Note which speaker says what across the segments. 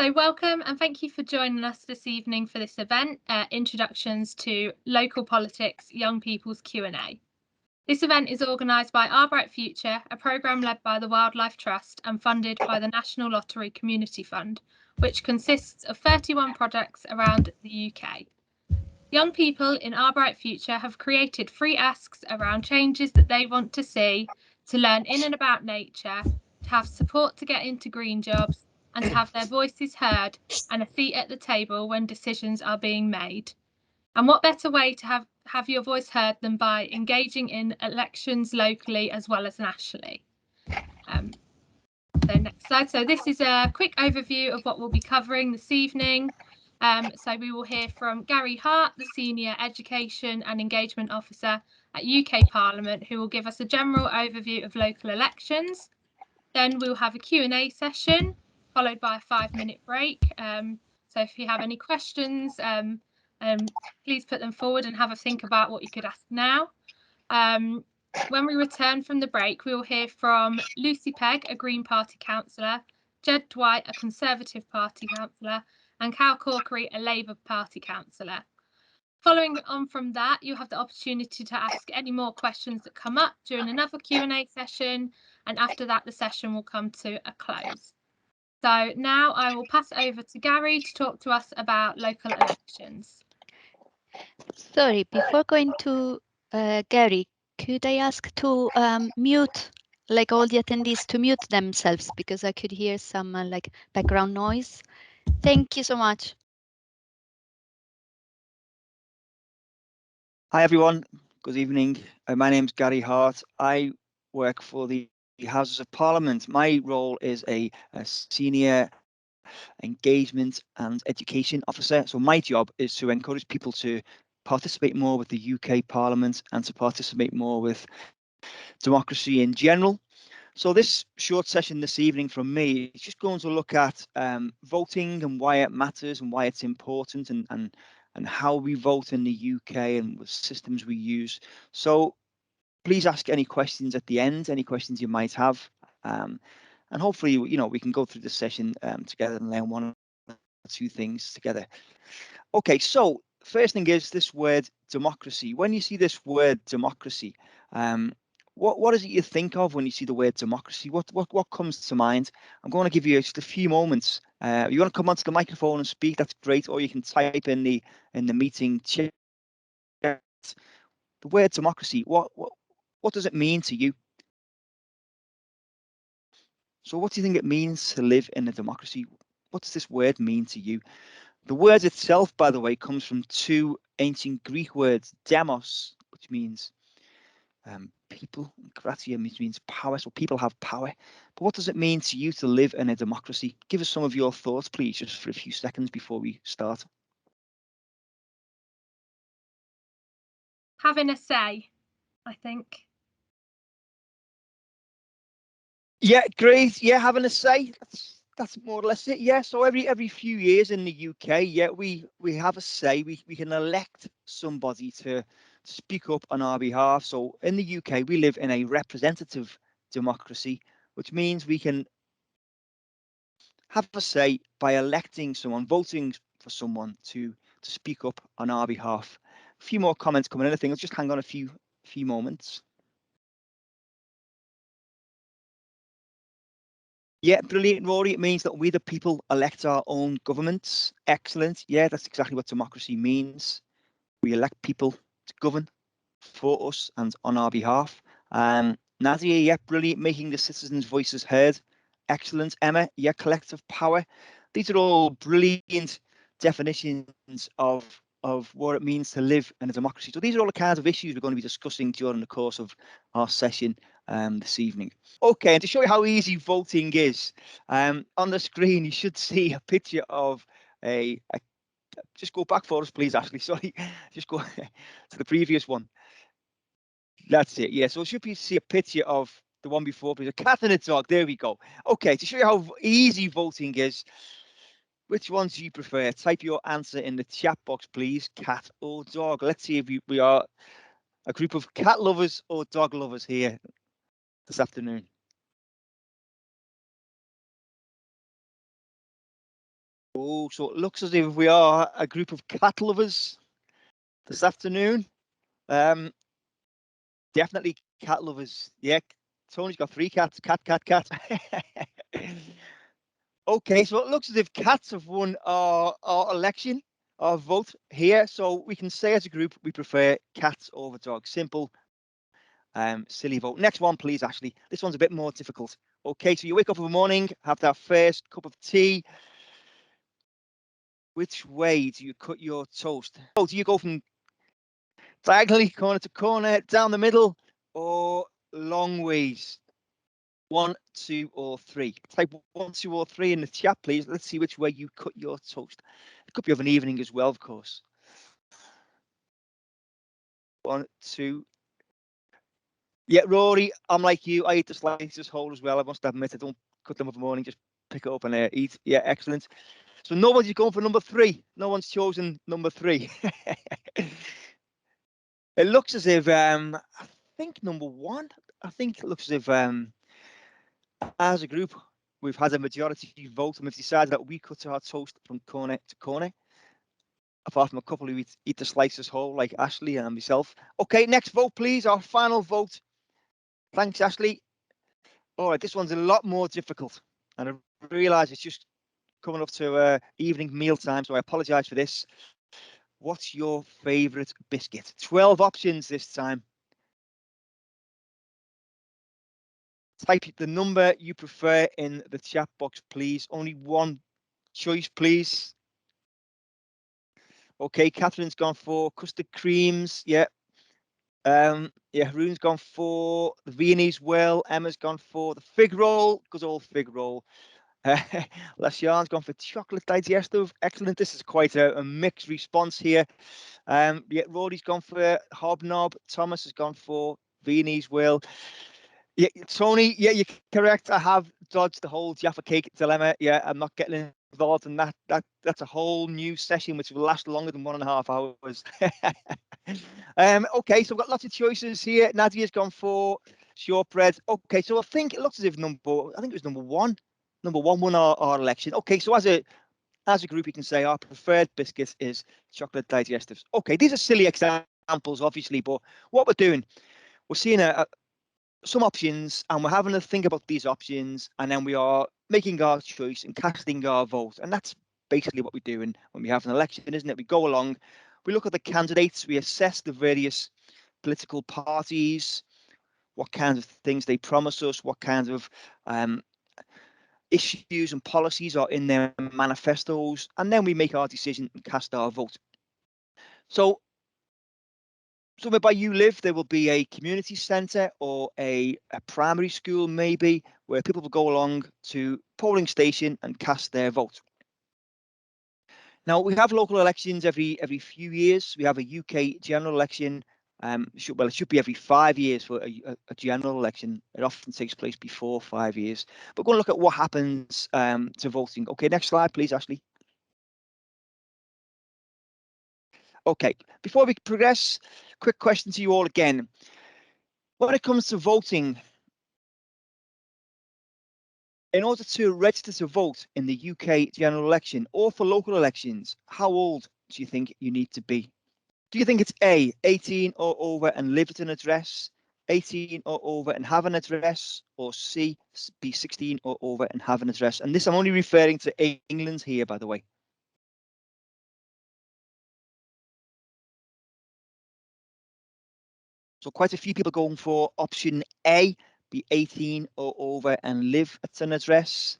Speaker 1: So welcome and thank you for joining us this evening for this event, Introductions to Local Politics, Young People's Q&A. This event is organised by Our Bright Future, a programme led by the Wildlife Trust and funded by the National Lottery Community Fund, which consists of 31 projects around the UK. Young people in Our Bright Future have created free asks around changes that they want to see, to learn in and about nature, to have support to get into green jobs, and to have their voices heard and a seat at the table when decisions are being made. And what better way to have your voice heard than by engaging in elections locally as well as nationally. So next slide. So this is a quick overview of what we'll be covering this evening. So we will hear from Gary Hart, the Senior Education and Engagement Officer at UK Parliament, who will give us a general overview of local elections. Then we'll have a Q&A session, followed by a 5-minute break. So if you have any questions, please put them forward and have a think about what you could ask now. When we return from the break, we will hear from Lucy Pegg, a Green Party councillor, Jed Dwight, a Conservative Party councillor, and Cal Corkery, a Labour Party councillor. Following on from that, you have the opportunity to ask any more questions that come up during another Q&A session, and after that the session will come to a close. So now I will pass over to Gary to talk to us about local elections.
Speaker 2: Sorry, before going to Gary, could I ask to mute, like all the attendees to mute themselves, because I could hear some like background noise. Thank you so much.
Speaker 3: Hi everyone, good evening. My name's Gary Hart. I work for the Houses of Parliament. My role is a senior engagement and education officer. So my job is to encourage people to participate more with the UK Parliament and to participate more with democracy in general. So this short session this evening from me is just going to look at voting and why it matters and why it's important and how we vote in the UK and what systems we use. So please ask any questions at the end, any questions you might have. And hopefully, we can go through this session together and learn one or two things together. Okay, so first thing is this word democracy. When you see this word democracy, what is it you think of when you see the word democracy? What comes to mind? I'm going to give you just a few moments. You want to come onto the microphone and speak? That's great. Or you can type in the meeting chat. The word democracy. What does it mean to you? So what do you think it means to live in a democracy? What does this word mean to you? The word itself, by the way, comes from two ancient Greek words, demos, which means people, and kratia, which means power. So people have power. But what does it mean to you to live in a democracy? Give us some of your thoughts, please, just for a few seconds before we start.
Speaker 1: Having a say, I think.
Speaker 3: Yeah, great. Yeah, having a say. That's more or less it. Yeah. So every few years in the UK, yeah, we have a say. We can elect somebody to speak up on our behalf. So in the UK, we live in a representative democracy, which means we can have a say by electing someone, voting for someone to speak up on our behalf. A few more comments coming in. I think let's just hang on a few moments. Yeah, brilliant, Rory. It means that we, the people, elect our own governments. Excellent. Yeah, that's exactly what democracy means. We elect people to govern for us and on our behalf. Nadia, yeah, brilliant. Making the citizens' voices heard. Excellent. Emma, yeah, collective power. These are all brilliant definitions of what it means to live in a democracy. So these are all the kinds of issues we're going to be discussing during the course of our session this evening. Okay, and to show you how easy voting is, on the screen you should see a picture of just go back for us, please, Ashley. Sorry, just go to the previous one. That's it. Yeah, so it should be see a picture of the one before, please. A cat and a dog. There we go. Okay, to show you how easy voting is, which ones do you prefer? Type your answer in the chat box, please. Cat or dog? Let's see if we are a group of cat lovers or dog lovers here this afternoon. Oh, so it looks as if we are a group of cat lovers this afternoon. Definitely cat lovers. Yeah, Tony's got 3 cats. Cat. Okay, so it looks as if cats have won our election, our vote here. So we can say as a group we prefer cats over dogs. Simple, silly vote. Next one, please, Ashley. This one's a bit more difficult. Okay, so you wake up in the morning, have that first cup of tea. Which way do you cut your toast? Oh, do you go from diagonally, corner to corner, down the middle, or long ways? 1, 2, or 3. Type 1, 2, or 3 in the chat, please. Let's see which way you cut your toast. It could be of an evening as well, of course. 1, 2. Yeah, Rory, I'm like you. I eat the slices whole as well. I must admit, I don't cut them up in the morning. Just pick it up and eat. Yeah, excellent. So nobody's going for number 3. No one's chosen number 3. It looks as if I think number 1. I think it looks as if as a group we've had a majority vote and we've decided that we cut our toast from corner to corner. Apart from a couple who eat the slices whole, like Ashley and myself. Okay, next vote, please. Our final vote. Thanks, Ashley. All right, this one's a lot more difficult, and I realise it's just coming up to evening meal time, so I apologise for this. What's your favourite biscuit? 12 options this time. Type the number you prefer in the chat box, please. Only one choice, please. Okay, Catherine's gone for custard creams. Yeah. Yeah, Haroon's gone for the Viennese well. Emma's gone for the fig roll. Good old fig roll. Lascian's gone for chocolate digestive. Excellent. This is quite a mixed response here. Yeah, Rory's gone for hobnob. Thomas has gone for Viennese well. Yeah, Tony, yeah, you're correct. I have dodged the whole Jaffa Cake dilemma. Yeah, I'm not getting involved in that. That's a whole new session which will last longer than 1.5 hours. Okay, so we've got lots of choices here. Nadia's gone for shortbread. Okay, so I think it looks as if I think it was number 1. Number 1 won our election. Okay, so as a group, you can say our preferred biscuit is chocolate digestives. Okay, these are silly examples, obviously, but what we're doing, we're seeing some options and we're having to think about these options, and then we are making our choice and casting our vote. And that's basically what we're doing when we have an election, isn't it? We go along, we look at the candidates, we assess the various political parties, what kinds of things they promise us, what kinds of issues and policies are in their manifestos, and then we make our decision and cast our vote. So somewhere by you live, there will be a community centre or a primary school, maybe, where people will go along to polling station and cast their vote. Now, we have local elections every few years. We have a UK general election. It should be every 5 years for a general election. It often takes place before 5 years. But we're going to look at what happens to voting. Okay, next slide, please, Ashley. Okay, before we progress, quick question to you all again. When it comes to voting, in order to register to vote in the UK general election or for local elections, how old do you think you need to be? Do you think it's A, 18 or over and live at an address, 18 or over and have an address, or C, be 16 or over and have an address? And this, I'm only referring to England here, by the way. So quite a few people going for option A, be 18 or over and live at an address.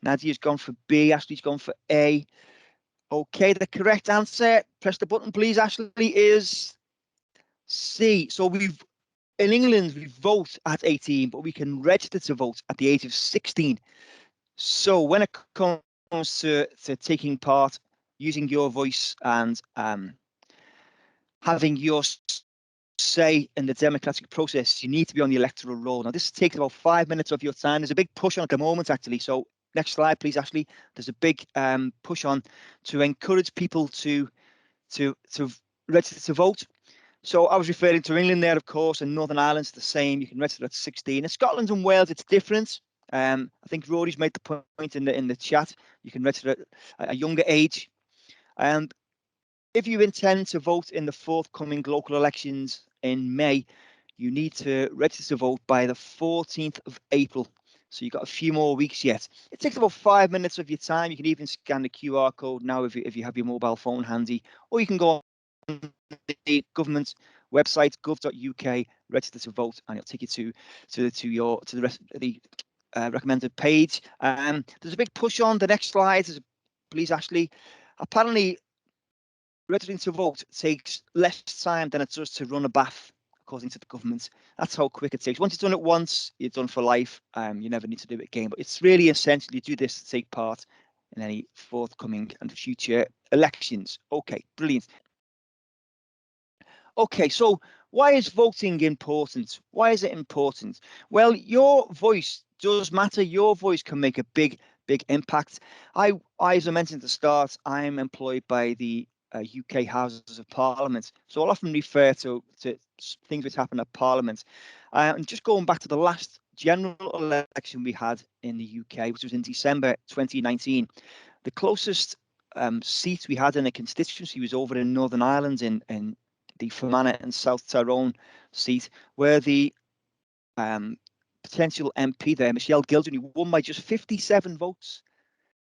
Speaker 3: Nadia's gone for B, Ashley's gone for A. Okay, the correct answer, press the button please, Ashley, is C. So in England, we vote at 18, but we can register to vote at the age of 16. So when it comes to taking part, using your voice and having your say in the democratic process, you need to be on the electoral roll. Now, this takes about 5 minutes of your time. There's a big push on at the moment, actually. So next slide, please, Ashley. There's a big push on to encourage people to register to vote. So I was referring to England there, of course, and Northern Ireland's the same. You can register at 16. In Scotland and Wales, it's different. I think Rory's made the point in the chat. You can register at a younger age. And if you intend to vote in the forthcoming local elections in May, you need to register to vote by the 14th of April. So you've got a few more weeks yet. It takes about 5 minutes of your time. You can even scan the QR code now if you have your mobile phone handy, or you can go on the government website gov.uk, register to vote, and it'll take you to the rest of the recommended page. There's a big push on the next slide. Please, Ashley. Apparently, registering to vote takes less time than it does to run a bath, according to the government. That's how quick it takes. Once you've done it once, you're done for life. You never need to do it again. But it's really essential you do this to take part in any forthcoming and future elections. Okay, brilliant. Okay, so why is voting important? Why is it important? Well, your voice does matter. Your voice can make a big impact. As I mentioned at the start, I'm employed by the UK Houses of Parliament, so I'll often refer to things which happen at Parliament. And just going back to the last general election we had in the UK, which was in December 2019, the closest seat we had in a constituency was over in Northern Ireland in the Fermanagh and South Tyrone seat, where the potential MP there, Michelle Gilden, who won by just 57 votes.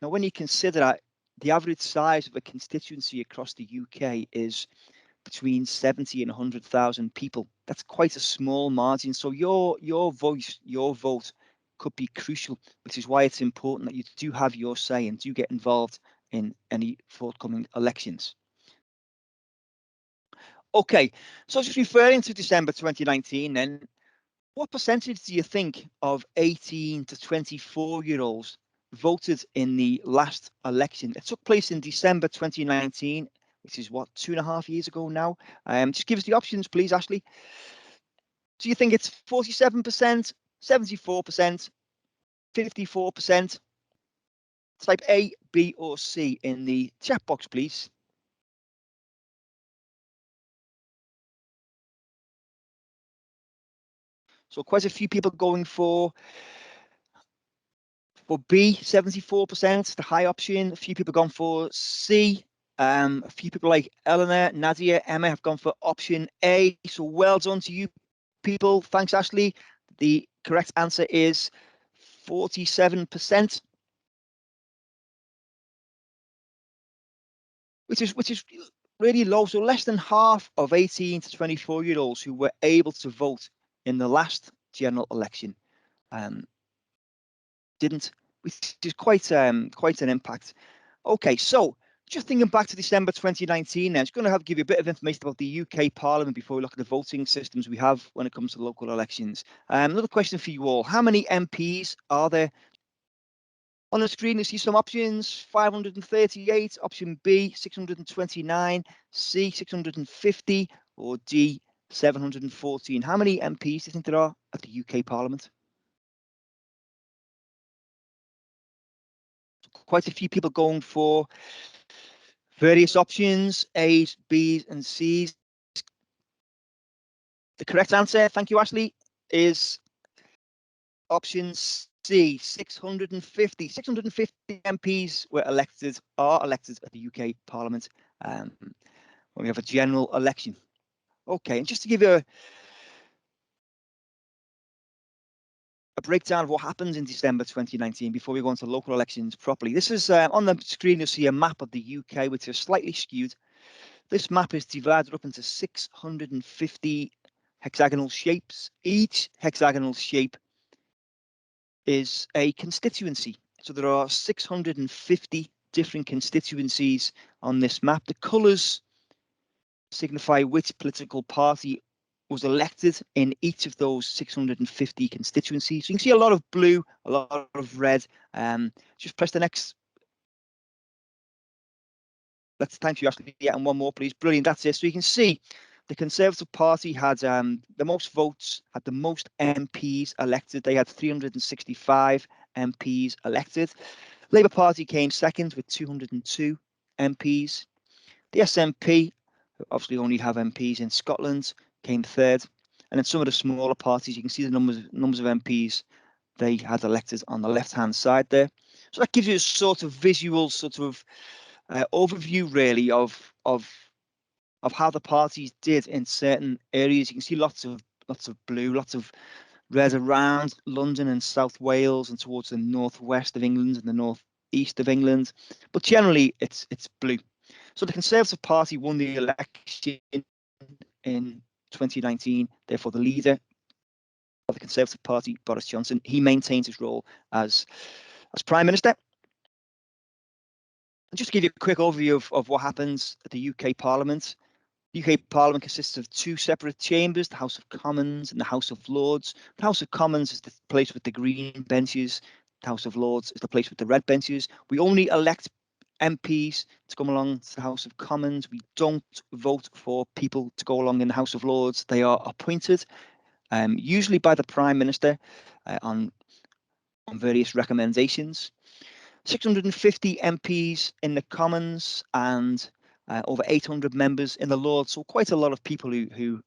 Speaker 3: Now, when you consider that the average size of a constituency across the UK is between 70 and 100,000 people, that's quite a small margin. So your voice, your vote could be crucial, which is why it's important that you do have your say and do get involved in any forthcoming elections. Okay, so just referring to December 2019 then, what percentage do you think of 18 to 24-year-olds voted in the last election? It took place in December 2019, which is what, 2.5 years ago now? Just give us the options, please, Ashley. Do you think it's 47%, 74%, 54%? Type A, B, or C in the chat box, please. So quite a few people going for B, 74%, the high option. A few people gone for C. A few people like Eleanor, Nadia, Emma have gone for option A. So well done to you people. Thanks, Ashley. The correct answer is 47%, which is really low. So less than half of 18 to 24-year-olds who were able to vote in the last general election didn't, which is quite an impact. Okay, so just thinking back to December 2019, I'm just going to give you a bit of information about the UK Parliament before we look at the voting systems we have when it comes to local elections. Another question for you all: how many MPs are there? On the screen, you see some options: 538, option B 629, C 650, or D 714. How many MPs do you think there are at the UK Parliament? Quite a few people going for various options, A's, B's, and C's. The correct answer, thank you, Ashley, is option C, 650. 650 MPs are elected at the UK Parliament when we have a general election. Okay, and just to give you a breakdown of what happens in December 2019 before we go into local elections properly. This is on the screen, you'll see a map of the UK, which is slightly skewed. This map is divided up into 650 hexagonal shapes. Each hexagonal shape is a constituency. So there are 650 different constituencies on this map. The colours signify which political party was elected in each of those 650 constituencies. So you can see a lot of blue, a lot of red. Just press the next. Thank you, Ashley. Yeah, and one more, please. Brilliant. That's it. So you can see the Conservative Party had the most votes, had the most MPs elected. They had 365 MPs elected. Labour Party came second with 202 MPs. The SNP, who obviously only have MPs in Scotland, came third. And then some of the smaller parties, you can see the numbers of MPs they had elected on the left-hand side there. So that gives you a sort of visual sort of overview, really, of how the parties did in certain areas. You can see lots of blue, lots of red around London and South Wales and towards the northwest of England and the northeast of England, but generally it's blue. So the Conservative Party won the election in 2019. Therefore, the leader of the Conservative Party, Boris Johnson, he maintains his role as Prime Minister. And just to give you a quick overview of what happens at the UK Parliament. The UK Parliament consists of two separate chambers, the House of Commons and the House of Lords. The House of Commons is the place with the green benches. The House of Lords is the place with the red benches. We only elect MPs to come along to the House of Commons. We don't vote for people to go along in the House of Lords. They are appointed, usually by the Prime Minister, on various recommendations. 650 MPs in the Commons and over 800 members in the Lords. So quite a lot of people who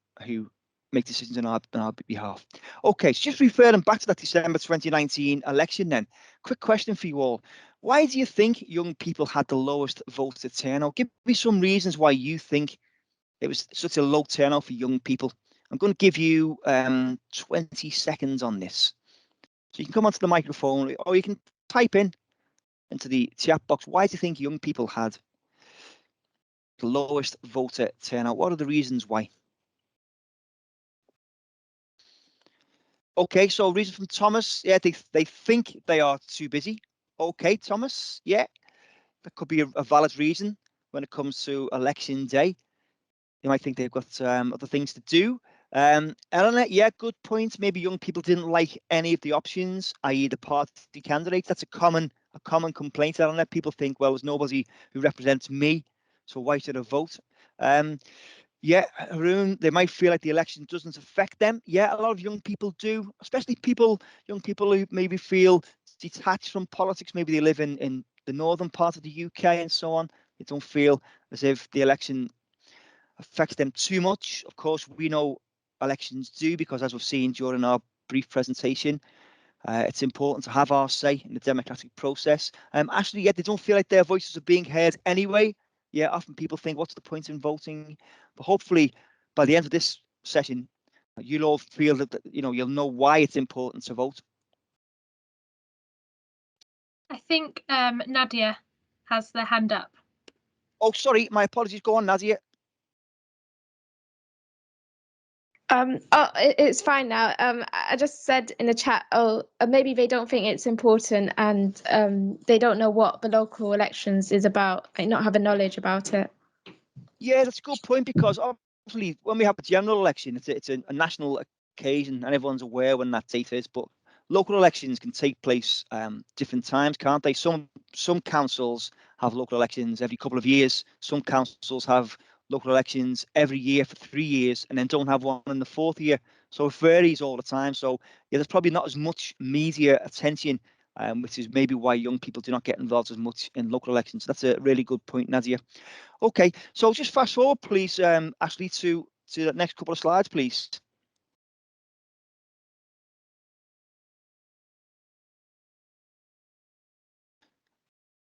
Speaker 3: make decisions on our behalf. Okay, so just referring back to that December 2019 election then, quick question for you all. Why do you think young people had the lowest voter turnout? Give me some reasons why you think it was such a low turnout for young people. I'm going to give you 20 seconds on this. So you can come onto the microphone or you can type into the chat box. Why do you think young people had the lowest voter turnout? What are the reasons why? Okay, so reason from Thomas. Yeah, they think they are too busy. Okay, Thomas. Yeah, that could be a valid reason when it comes to election day. They might think they've got other things to do. Eleanor, yeah, good point. Maybe young people didn't like any of the options, i.e. the party candidates. That's a common complaint, Eleanor. People think, well, there's nobody who represents me, so why should I vote? Yeah, Haroon, they might feel like the election doesn't affect them. Yeah, a lot of young people do, especially young people who maybe feel detached from politics. Maybe they live in the northern part of the UK and so on. They don't feel as if the election affects them too much. Of course, we know elections do, because as we've seen during our brief presentation, it's important to have our say in the democratic process. Actually, yet they don't feel like their voices are being heard anyway. Yeah, often people think, what's the point in voting? But hopefully, by the end of this session, you'll all feel that you'll know why it's important to vote.
Speaker 1: I think Nadia has their hand up.
Speaker 3: Oh, sorry, my apologies. Go on, Nadia.
Speaker 4: It's fine now. I just said in the chat, maybe they don't think it's important and they don't know what the local elections is about, like not have a knowledge about it.
Speaker 3: Yeah, that's a good point, because obviously when we have a general election, it's a national occasion and everyone's aware when that date is, but local elections can take place different times, can't they? Some councils have local elections every couple of years. Some councils have local elections every year for 3 years and then don't have one in the 4th year. So it varies all the time. So yeah, there's probably not as much media attention, which is maybe why young people do not get involved as much in local elections. That's a really good point, Nadia. Okay, so just fast forward, please, Ashley, to the next couple of slides, please.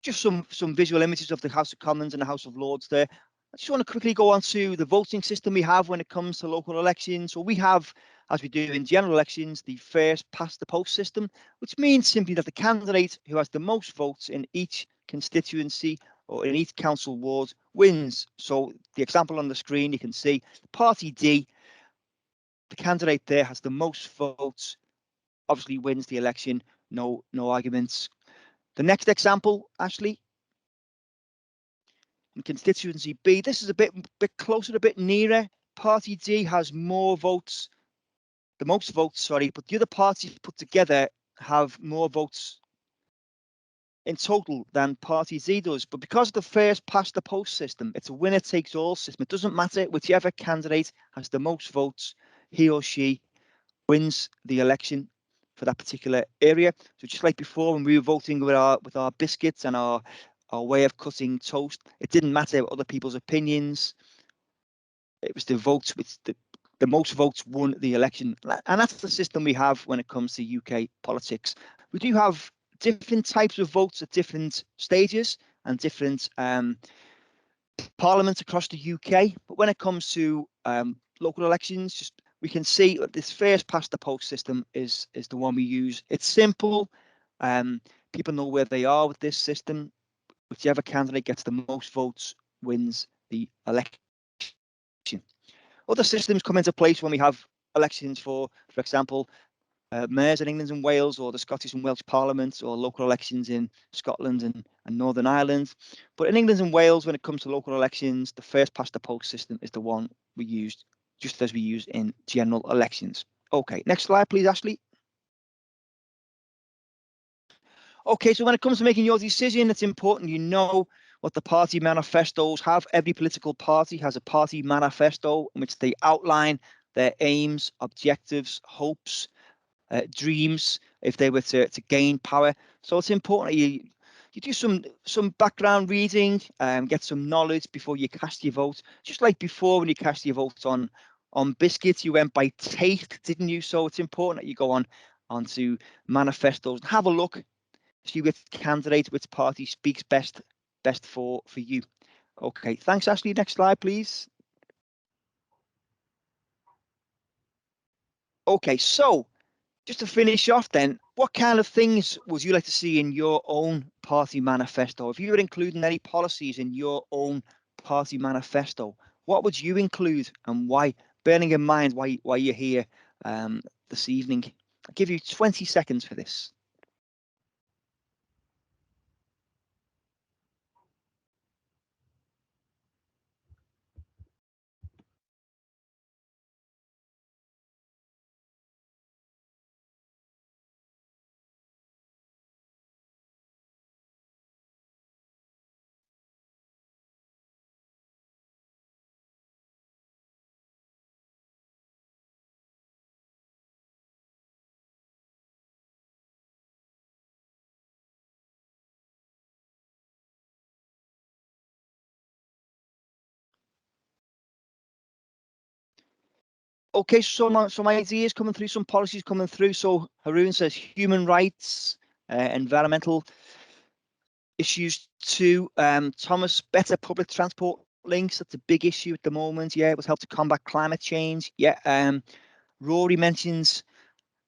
Speaker 3: Just some visual images of the House of Commons and the House of Lords there. I just want to quickly go on to the voting system we have when it comes to local elections. So we have, as we do in general elections, the first past the post system, which means simply that the candidate who has the most votes in each constituency or in each council ward wins. So the example on the screen, you can see Party D, the candidate there has the most votes, obviously wins the election. No arguments. The next example, Ashley, in constituency B, this is a bit closer, a bit nearer. Party D has more votes, the most votes, sorry, but the other parties put together have more votes in total than Party Z does. But because of the first past the post system, it's a winner takes all system. It doesn't matter whichever candidate has the most votes, he or she wins the election for that particular area. So just like before, when we were voting with our biscuits and our way of cutting toast, it didn't matter other people's opinions. It was the votes which the most votes won the election. And that's the system we have when it comes to UK politics. We do have different types of votes at different stages and different parliaments across the UK. But when it comes to local elections, just we can see this first past the post system is the one we use. It's simple. People know where they are with this system. Whichever candidate gets the most votes wins the election. Other systems come into place when we have elections for example, mayors in England and Wales, or the Scottish and Welsh Parliaments, or local elections in Scotland and Northern Ireland. But in England and Wales, when it comes to local elections, the first past the post system is the one we used, just as we use in general elections. Okay, next slide, please, Ashley. Okay, so when it comes to making your decision, it's important you know what the party manifestos have. Every political party has a party manifesto in which they outline their aims, objectives, hopes, dreams if they were to gain power. So it's important that you do some background reading, get some knowledge before you cast your vote. Just like before, when you cast your vote on biscuits, you went by taste, didn't you? So it's important that you go onto manifestos and have a look, see which candidate, which party speaks best for you. Okay, thanks, Ashley. Next slide, please. Okay, so just to finish off then, what kind of things would you like to see in your own party manifesto? If you were including any policies in your own party manifesto, what would you include and why? Bearing in mind why you're here this evening. I'll give you 20 seconds for this. Okay, so some ideas coming through, some policies coming through. So Haroon says human rights, environmental issues too. Thomas, better public transport links. That's a big issue at the moment. Yeah, it was help to combat climate change. Yeah. Rory mentions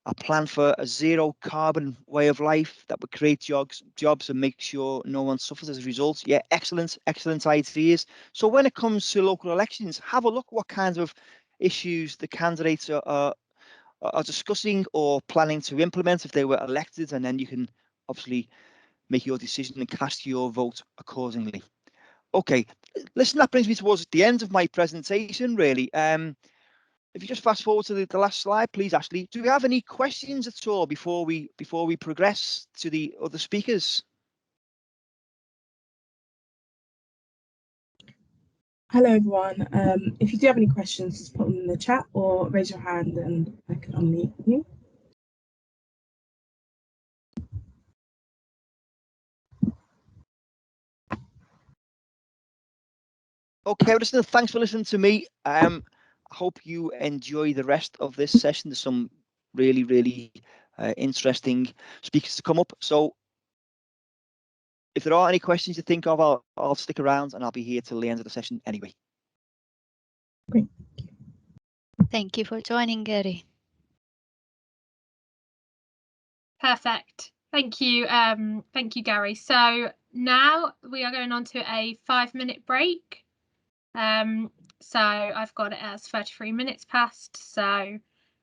Speaker 3: a plan for a zero carbon way of life that would create jobs and make sure no one suffers as a result. Yeah, excellent ideas. So when it comes to local elections, have a look what kinds of issues the candidates are discussing or planning to implement if they were elected, and then you can obviously make your decision and cast your vote accordingly. Okay, listen, that brings me towards the end of my presentation, really. If you just fast forward to the last slide, please, Ashley. Do we have any questions at all before we progress to the other speakers?
Speaker 5: Hello, everyone. If you do have any questions, just put them in the chat or raise your hand and I can unmute you.
Speaker 3: Okay, listen, thanks for listening to me. I hope you enjoy the rest of this session. There's some really interesting speakers to come up. So if there are any questions you think of, I'll stick around and I'll be here till the end of the session anyway.
Speaker 5: Great.
Speaker 2: Thank you for joining, Gary.
Speaker 1: Perfect. Thank you, Gary. So now we are going on to a 5-minute break. So I've got it as 33 minutes past. So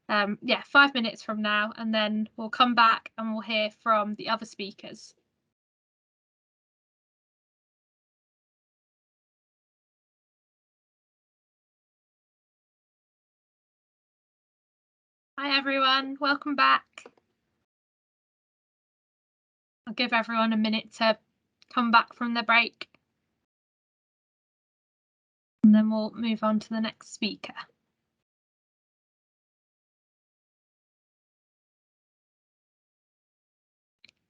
Speaker 1: yeah, 5 minutes from now, and then we'll come back and we'll hear from the other speakers. Hi everyone, welcome back. I'll give everyone a minute to come back from the break, and then we'll move on to the next speaker.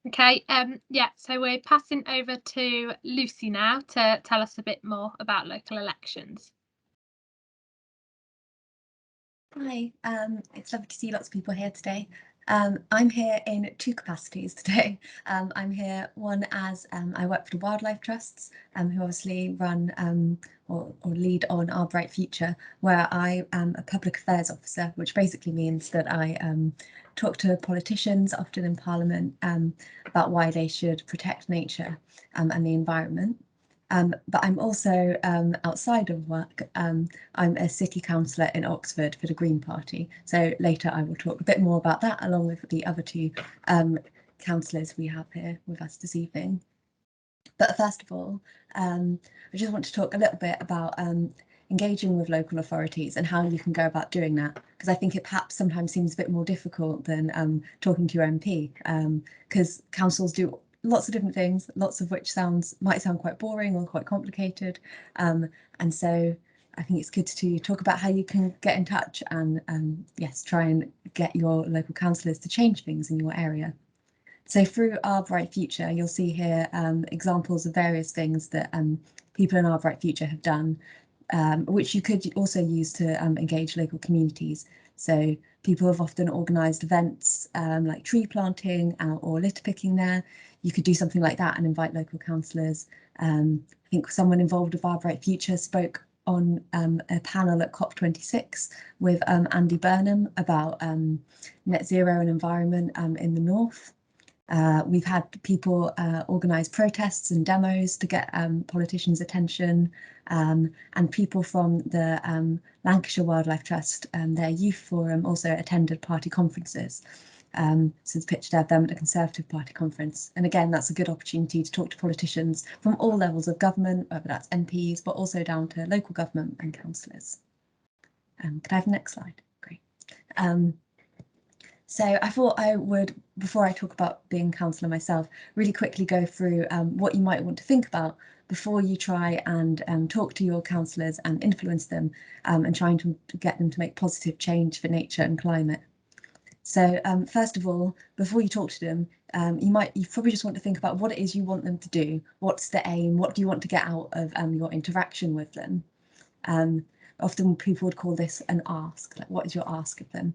Speaker 1: Okay, yeah, so we're passing over to Lucy now to tell us a bit more about local elections.
Speaker 6: Hi, it's lovely to see lots of people here today. I'm here in two capacities today. I'm here, one as I work for the wildlife trusts, who obviously run or lead on Our Bright Future, where I am a public affairs officer, which basically means that I talk to politicians, often in Parliament, about why they should protect nature and the environment. But I'm also, outside of work, I'm a city councillor in Oxford for the Green Party. So later I will talk a bit more about that, along with the other two councillors we have here with us this evening. But first of all, I just want to talk a little bit about engaging with local authorities and how you can go about doing that, because I think it perhaps sometimes seems a bit more difficult than talking to your MP, because councils do lots of different things, lots of which might sound quite boring or quite complicated. And so I think it's good to talk about how you can get in touch and yes, try and get your local councillors to change things in your area. So through Our Bright Future, you'll see here examples of various things that people in Our Bright Future have done, which you could also use to engage local communities. So people have often organised events like tree planting or litter picking there. You could do something like that and invite local councillors. I think someone involved with Our Bright Future spoke on a panel at COP26 with Andy Burnham about net zero and environment in the north. We've had people organise protests and demos to get politicians' attention, and people from the Lancashire Wildlife Trust and their youth forum also attended party conferences. So there's a picture of them at a Conservative Party conference. And again, that's a good opportunity to talk to politicians from all levels of government, whether that's MPs, but also down to local government and councillors. Could I have the next slide? Great. So I thought I would, before I talk about being councillor myself, really quickly go through what you might want to think about before you try and talk to your councillors and influence them and trying to get them to make positive change for nature and climate. So first of all, before you talk to them, you probably just want to think about what it is you want them to do. What's the aim? What do you want to get out of your interaction with them? Often people would call this an ask, like what is your ask of them?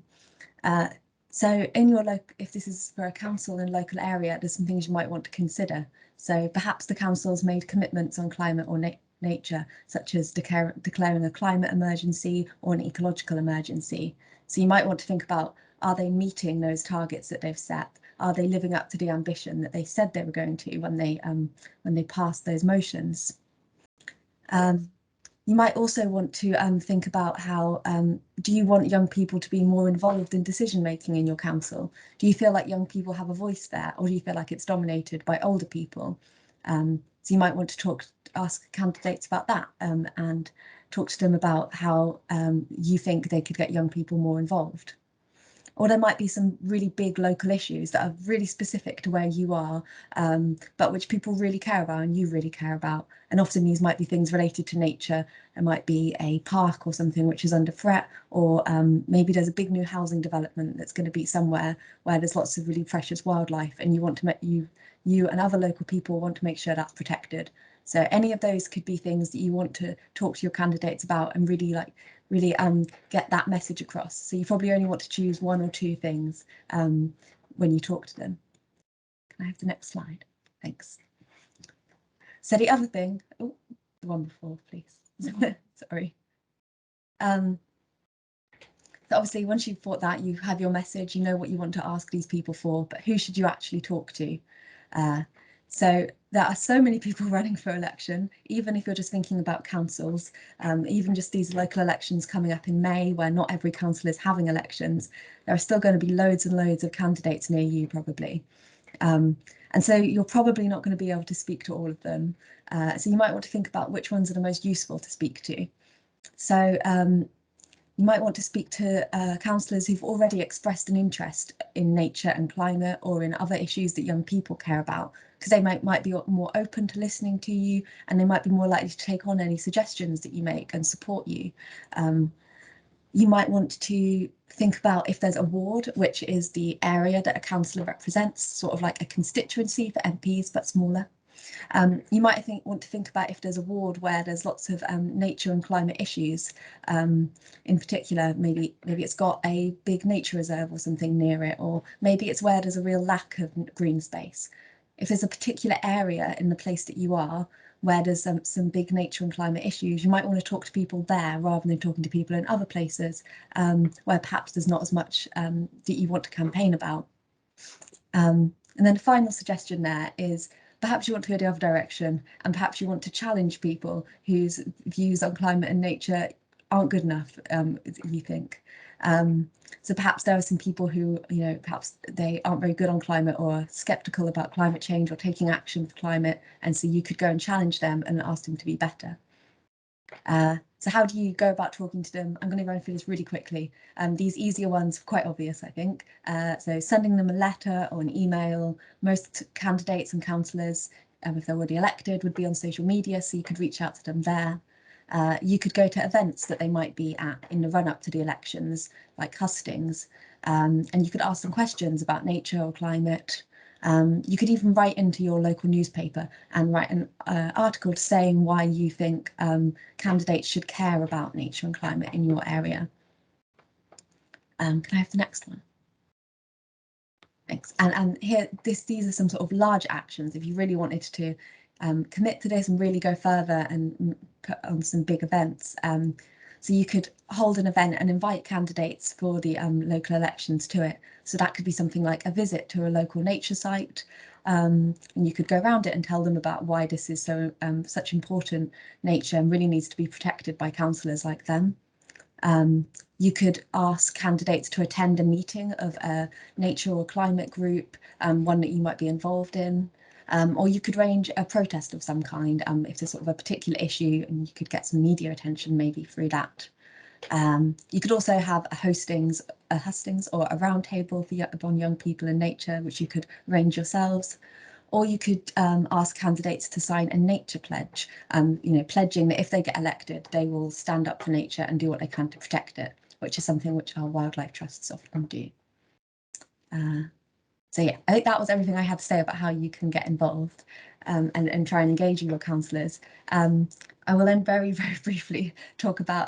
Speaker 6: So in your if this is for a council in a local area, there's some things you might want to consider. So perhaps the council's made commitments on climate or nature, such as declaring a climate emergency or an ecological emergency. So you might want to think about, are they meeting those targets that they've set? Are they living up to the ambition that they said they were going to when they passed those motions? You might also want to think about how, do you want young people to be more involved in decision making in your council? Do you feel like young people have a voice there, or do you feel like it's dominated by older people? So you might want to ask candidates about that and talk to them about how you think they could get young people more involved. Or there might be some really big local issues that are really specific to where you are, but which people really care about and you really care about. And often these might be things related to nature. There might be a park or something which is under threat, or maybe there's a big new housing development that's going to be somewhere where there's lots of really precious wildlife, and you want to you and other local people want to make sure that's protected. So any of those could be things that you want to talk to your candidates about and really get that message across. So you probably only want to choose one or two things when you talk to them. Can I have the next slide? Thanks. So the other thing, oh, the one before, please. Sorry. So obviously, once you've thought that, you have your message, you know what you want to ask these people for, but who should you actually talk to? So there are so many people running for election, even if you're just thinking about councils, even just these local elections coming up in May, where not every council is having elections, there are still going to be loads and loads of candidates near you probably. And so you're probably not going to be able to speak to all of them. So you might want to think about which ones are the most useful to speak to. So you might want to speak to councillors who've already expressed an interest in nature and climate or in other issues that young people care about, because they might be more open to listening to you, and they might be more likely to take on any suggestions that you make and support you. You might want to think about if there's a ward, which is the area that a councillor represents, sort of like a constituency for MPs, but smaller. You might want to think about if there's a ward where there's lots of nature and climate issues. In particular, maybe it's got a big nature reserve or something near it, or maybe it's where there's a real lack of green space. If there's a particular area in the place that you are where there's some big nature and climate issues, you might want to talk to people there rather than talking to people in other places where perhaps there's not as much that you want to campaign about. And then the final suggestion there is perhaps you want to go the other direction, and perhaps you want to challenge people whose views on climate and nature aren't good enough, you think. So perhaps there are some people who, perhaps they aren't very good on climate or skeptical about climate change or taking action for climate, and so you could go and challenge them and ask them to be better. So how do you go about talking to them? I'm going to run through this really quickly. These easier ones are quite obvious, I think. So sending them a letter or an email. Most candidates and councillors, if they're already elected, would be on social media, so you could reach out to them there. You could go to events that they might be at in the run-up to the elections, like hustings, and you could ask them questions about nature or climate. You could even write into your local newspaper and write an article saying why you think candidates should care about nature and climate in your area. Can I have the next one? Thanks. And here, these are some sort of large actions. If you really wanted to commit to this and really go further and put on some big events, so you could hold an event and invite candidates for the local elections to it. So that could be something like a visit to a local nature site, and you could go around it and tell them about why this is so such important nature and really needs to be protected by councillors like them. You could ask candidates to attend a meeting of a nature or climate group, one that you might be involved in. Or you could arrange a protest of some kind if there's sort of a particular issue, and you could get some media attention maybe through that. You could also have a hustings or a roundtable on young people and nature, which you could arrange yourselves. Or you could ask candidates to sign a nature pledge, pledging that if they get elected, they will stand up for nature and do what they can to protect it, which is something which our wildlife trusts often do. So yeah, I think that was everything I had to say about how you can get involved and try and engage with your councillors. I will then very, very briefly talk about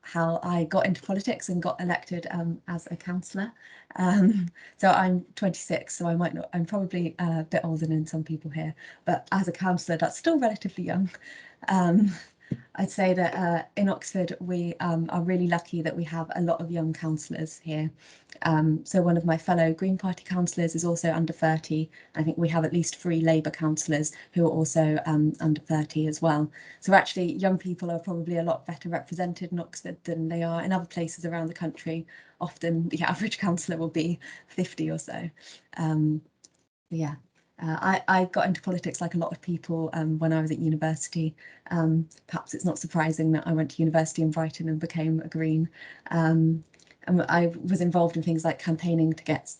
Speaker 6: how I got into politics and got elected as a councillor. So I'm 26, so I'm probably a bit older than some people here, but as a councillor, that's still relatively young. I'd say that in Oxford, we are really lucky that we have a lot of young councillors here. So one of my fellow Green Party councillors is also under 30. I think we have at least 3 Labour councillors who are also under 30 as well. So actually, young people are probably a lot better represented in Oxford than they are in other places around the country. Often the average councillor will be 50 or so. Yeah. I got into politics like a lot of people when I was at university. Perhaps it's not surprising that I went to university in Brighton and became a Green. And I was involved in things like campaigning to get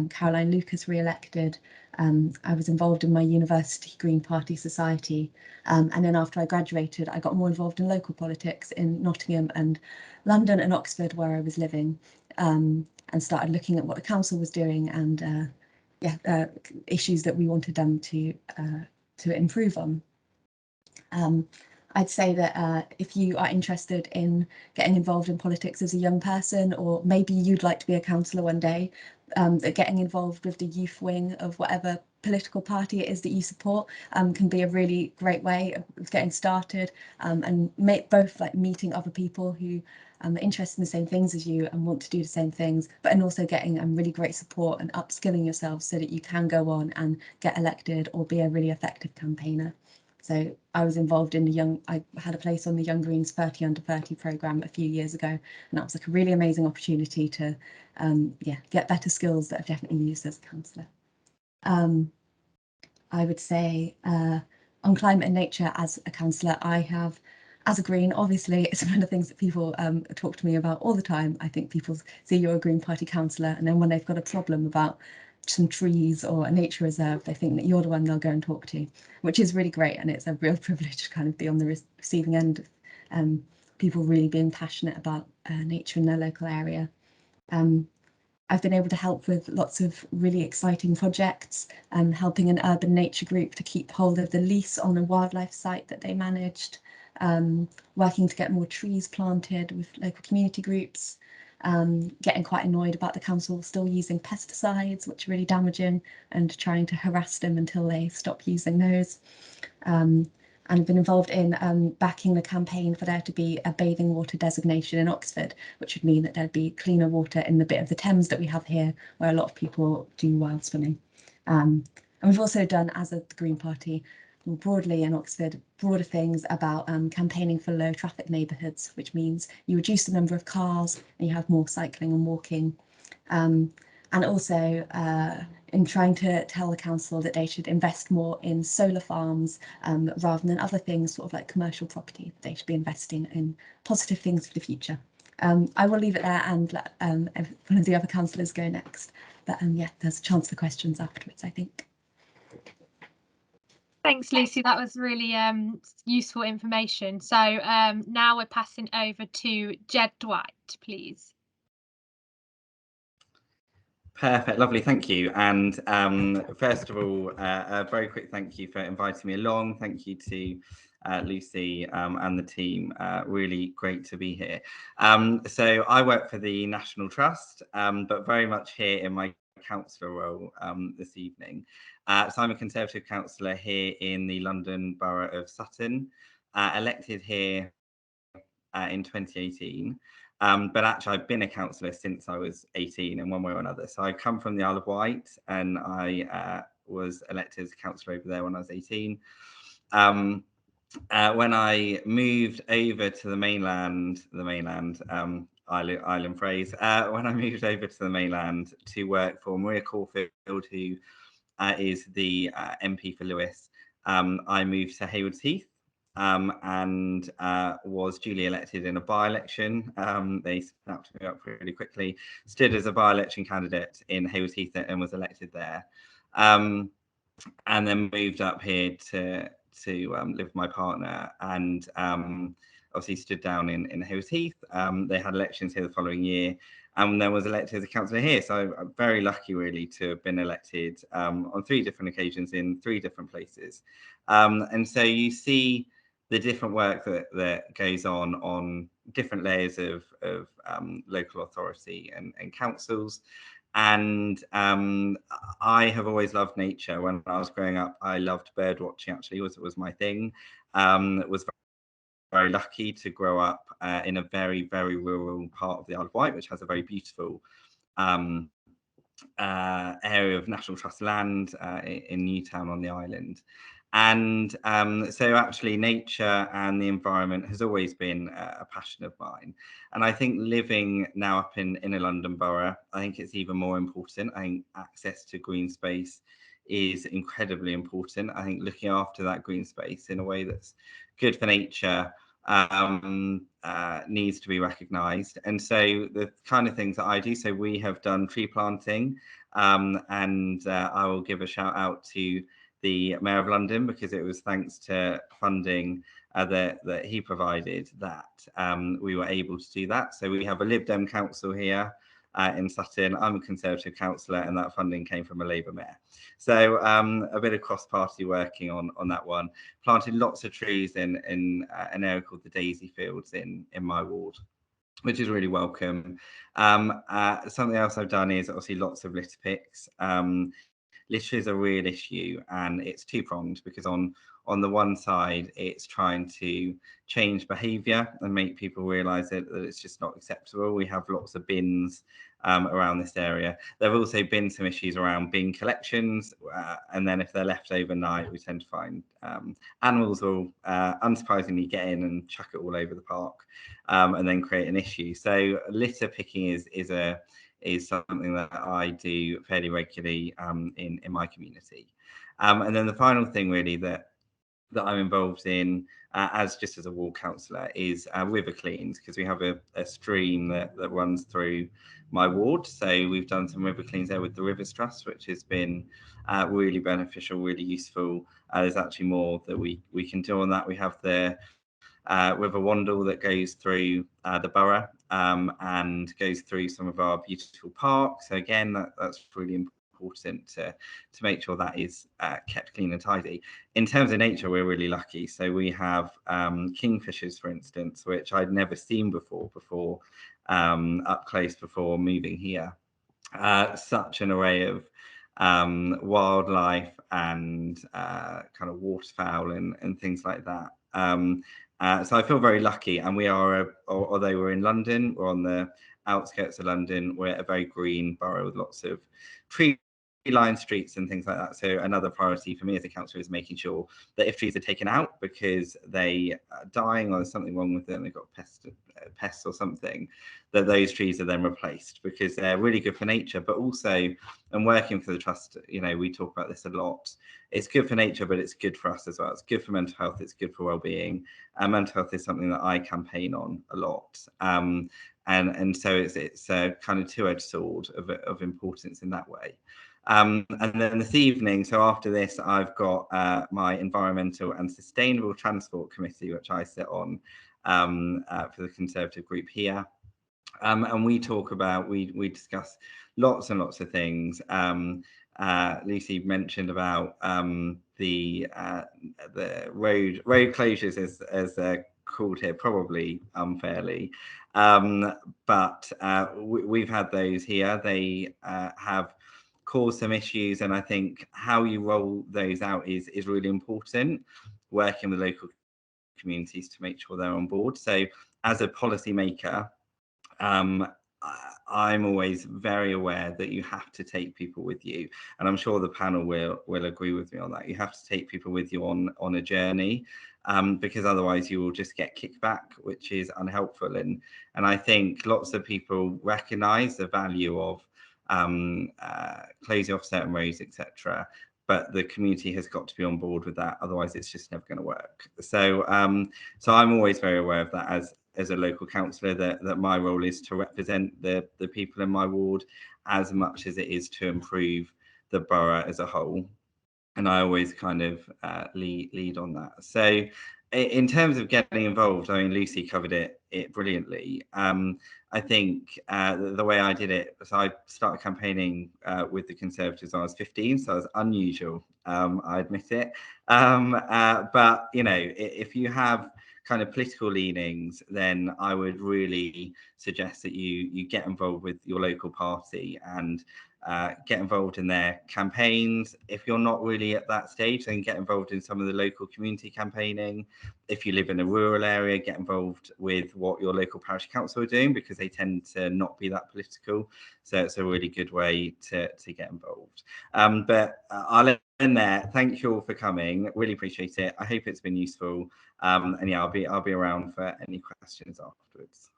Speaker 6: Caroline Lucas re-elected. I was involved in my university Green Party society. And then after I graduated, I got more involved in local politics in Nottingham and London and Oxford, where I was living, and started looking at what the council was doing and issues that we wanted them to improve on. I'd say that if you are interested in getting involved in politics as a young person, or maybe you'd like to be a councillor one day, that getting involved with the youth wing of whatever political party it is that you support can be a really great way of getting started, and both like meeting other people who are interested in the same things as you and want to do the same things, and also getting really great support and upskilling yourself so that you can go on and get elected or be a really effective campaigner. So I was involved in I had a place on the Young Greens 30 under 30 programme a few years ago, and that was like a really amazing opportunity to get better skills that I've definitely used as a councillor. I would say on climate and nature as a councillor, I have, as a Green, obviously it's one of the things that people talk to me about all the time. I think people see you're a Green Party councillor, and then when they've got a problem about some trees or a nature reserve, they think that you're the one they'll go and talk to, which is really great, and it's a real privilege to kind of be on the receiving end of people really being passionate about nature in their local area. I've been able to help with lots of really exciting projects, helping an urban nature group to keep hold of the lease on a wildlife site that they managed, working to get more trees planted with local community groups, getting quite annoyed about the council still using pesticides, which are really damaging, and trying to harass them until they stop using those. And I've been involved in backing the campaign for there to be a bathing water designation in Oxford, which would mean that there'd be cleaner water in the bit of the Thames that we have here, where a lot of people do wild swimming. And we've also done, as a the Green Party, more broadly in Oxford, broader things about campaigning for low traffic neighbourhoods, which means you reduce the number of cars and you have more cycling and walking. And also in trying to tell the council that they should invest more in solar farms rather than other things, sort of like commercial property. They should be investing in positive things for the future. I will leave it there and let one of the other councillors go next. But yeah, there's a chance for questions afterwards, I think.
Speaker 1: Thanks, Lucy. That was really useful information. So now we're passing over to Jed Dwight, please.
Speaker 7: Perfect, lovely, thank you. And first of all, a very quick thank you for inviting me along. Thank you to Lucy and the team. Really great to be here. So I work for the National Trust, but very much here in my councillor role this evening. So I'm a Conservative councillor here in the London Borough of Sutton, elected here in 2018. But actually, I've been a councillor since I was 18 in one way or another. So I come from the Isle of Wight, and I was elected as a councillor over there when I was 18. When I moved over to the mainland, island phrase, when I moved over to the mainland to work for Maria Caulfield, who is the MP for Lewis, I moved to Haywards Heath. And was duly elected in a by-election. They snapped me up really quickly, stood as a by-election candidate in Haywards Heath and was elected there. And then moved up here to live with my partner, and obviously stood down in Haywards Heath. They had elections here the following year, and then was elected as a councillor here. So I'm very lucky really to have been elected on 3 different occasions in 3 different places. And so you see the different work that goes on different layers of local authority and councils. And I have always loved nature. When I was growing up, I loved bird watching, actually, was my thing. Was very lucky to grow up in a very, very rural part of the Isle of Wight, which has a very beautiful area of National Trust land in Newtown on the island. And so actually nature and the environment has always been a passion of mine. And I think living now up in a London borough, I think it's even more important. I think access to green space is incredibly important. I think looking after that green space in a way that's good for nature needs to be recognised. And so the kind of things that I do, so we have done tree planting, and I will give a shout out to the Mayor of London, because it was thanks to funding that he provided that we were able to do that. So we have a Lib Dem council here in Sutton. I'm a Conservative councillor, and that funding came from a Labour mayor. So a bit of cross-party working on that one. Planted lots of trees in an area called the Daisy Fields in my ward, which is really welcome. Something else I've done is obviously lots of litter picks. Litter is a real issue, and it's 2-pronged, because on the one side, it's trying to change behaviour and make people realise that it's just not acceptable. We have lots of bins around this area. There have also been some issues around bin collections, and then if they're left overnight, we tend to find animals will unsurprisingly get in and chuck it all over the park, and then create an issue. So litter picking is something that I do fairly regularly in my community. And then the final thing really that I'm involved in as a ward councillor is river cleans, because we have a stream that runs through my ward. So we've done some river cleans there with the Rivers Trust, which has been really beneficial, really useful. There's actually more that we can do on that. We have the River Wandle that goes through the borough and goes through some of our beautiful parks. So again, that's really important to make sure that is kept clean and tidy. In terms of nature, we're really lucky. So we have kingfishers, for instance, which I'd never seen before up close before moving here. Such an array of wildlife and kind of waterfowl and things like that. So I feel very lucky, and we are, although we're in London, we're on the outskirts of London, we're a very green borough with lots of tree-lined streets and things like that. So another priority for me as a councillor is making sure that if trees are taken out because they are dying or there's something wrong with them, they've got pests or something, that those trees are then replaced, because they're really good for nature. But also, and working for the trust, you know, we talk about this a lot. It's good for nature, but it's good for us as well. It's good for mental health. It's good for well-being. And mental health is something that I campaign on a lot. And so it's a kind of two-edged sword of importance in that way. And then this evening, so after this, I've got my Environmental and Sustainable Transport Committee, which I sit on for the Conservative group here. And we talk about, we discuss lots and lots of things. Lucy mentioned about the road closures, as they're called here, probably unfairly. But we've had those here. They have caused some issues, and I think how you roll those out is really important, working with local communities to make sure they're on board. So as a policymaker, I'm always very aware that you have to take people with you, and I'm sure the panel will agree with me on that. You have to take people with you on a journey, because otherwise you will just get kicked back, which is unhelpful. And I think lots of people recognise the value of closing off certain roads, etc. But the community has got to be on board with that. Otherwise, it's just never going to work. So, so I'm always very aware of that as a local councillor, that my role is to represent the people in my ward as much as it is to improve the borough as a whole. And I always kind of lead on that. So in terms of getting involved, I mean, Lucy covered it brilliantly. I think the way I did it, so I started campaigning with the Conservatives when I was 15, so it was unusual, I admit it. But, you know, if you have kind of political leanings, then I would really suggest that you get involved with your local party and get involved in their campaigns. If you're not really at that stage, then get involved in some of the local community campaigning. If you live in a rural area, get involved with what your local parish council are doing, because they tend to not be that political. So it's a really good way to get involved. But I'll end there. Thank you all for coming. Really appreciate it. I hope it's been useful. And yeah, I'll be around for any questions afterwards.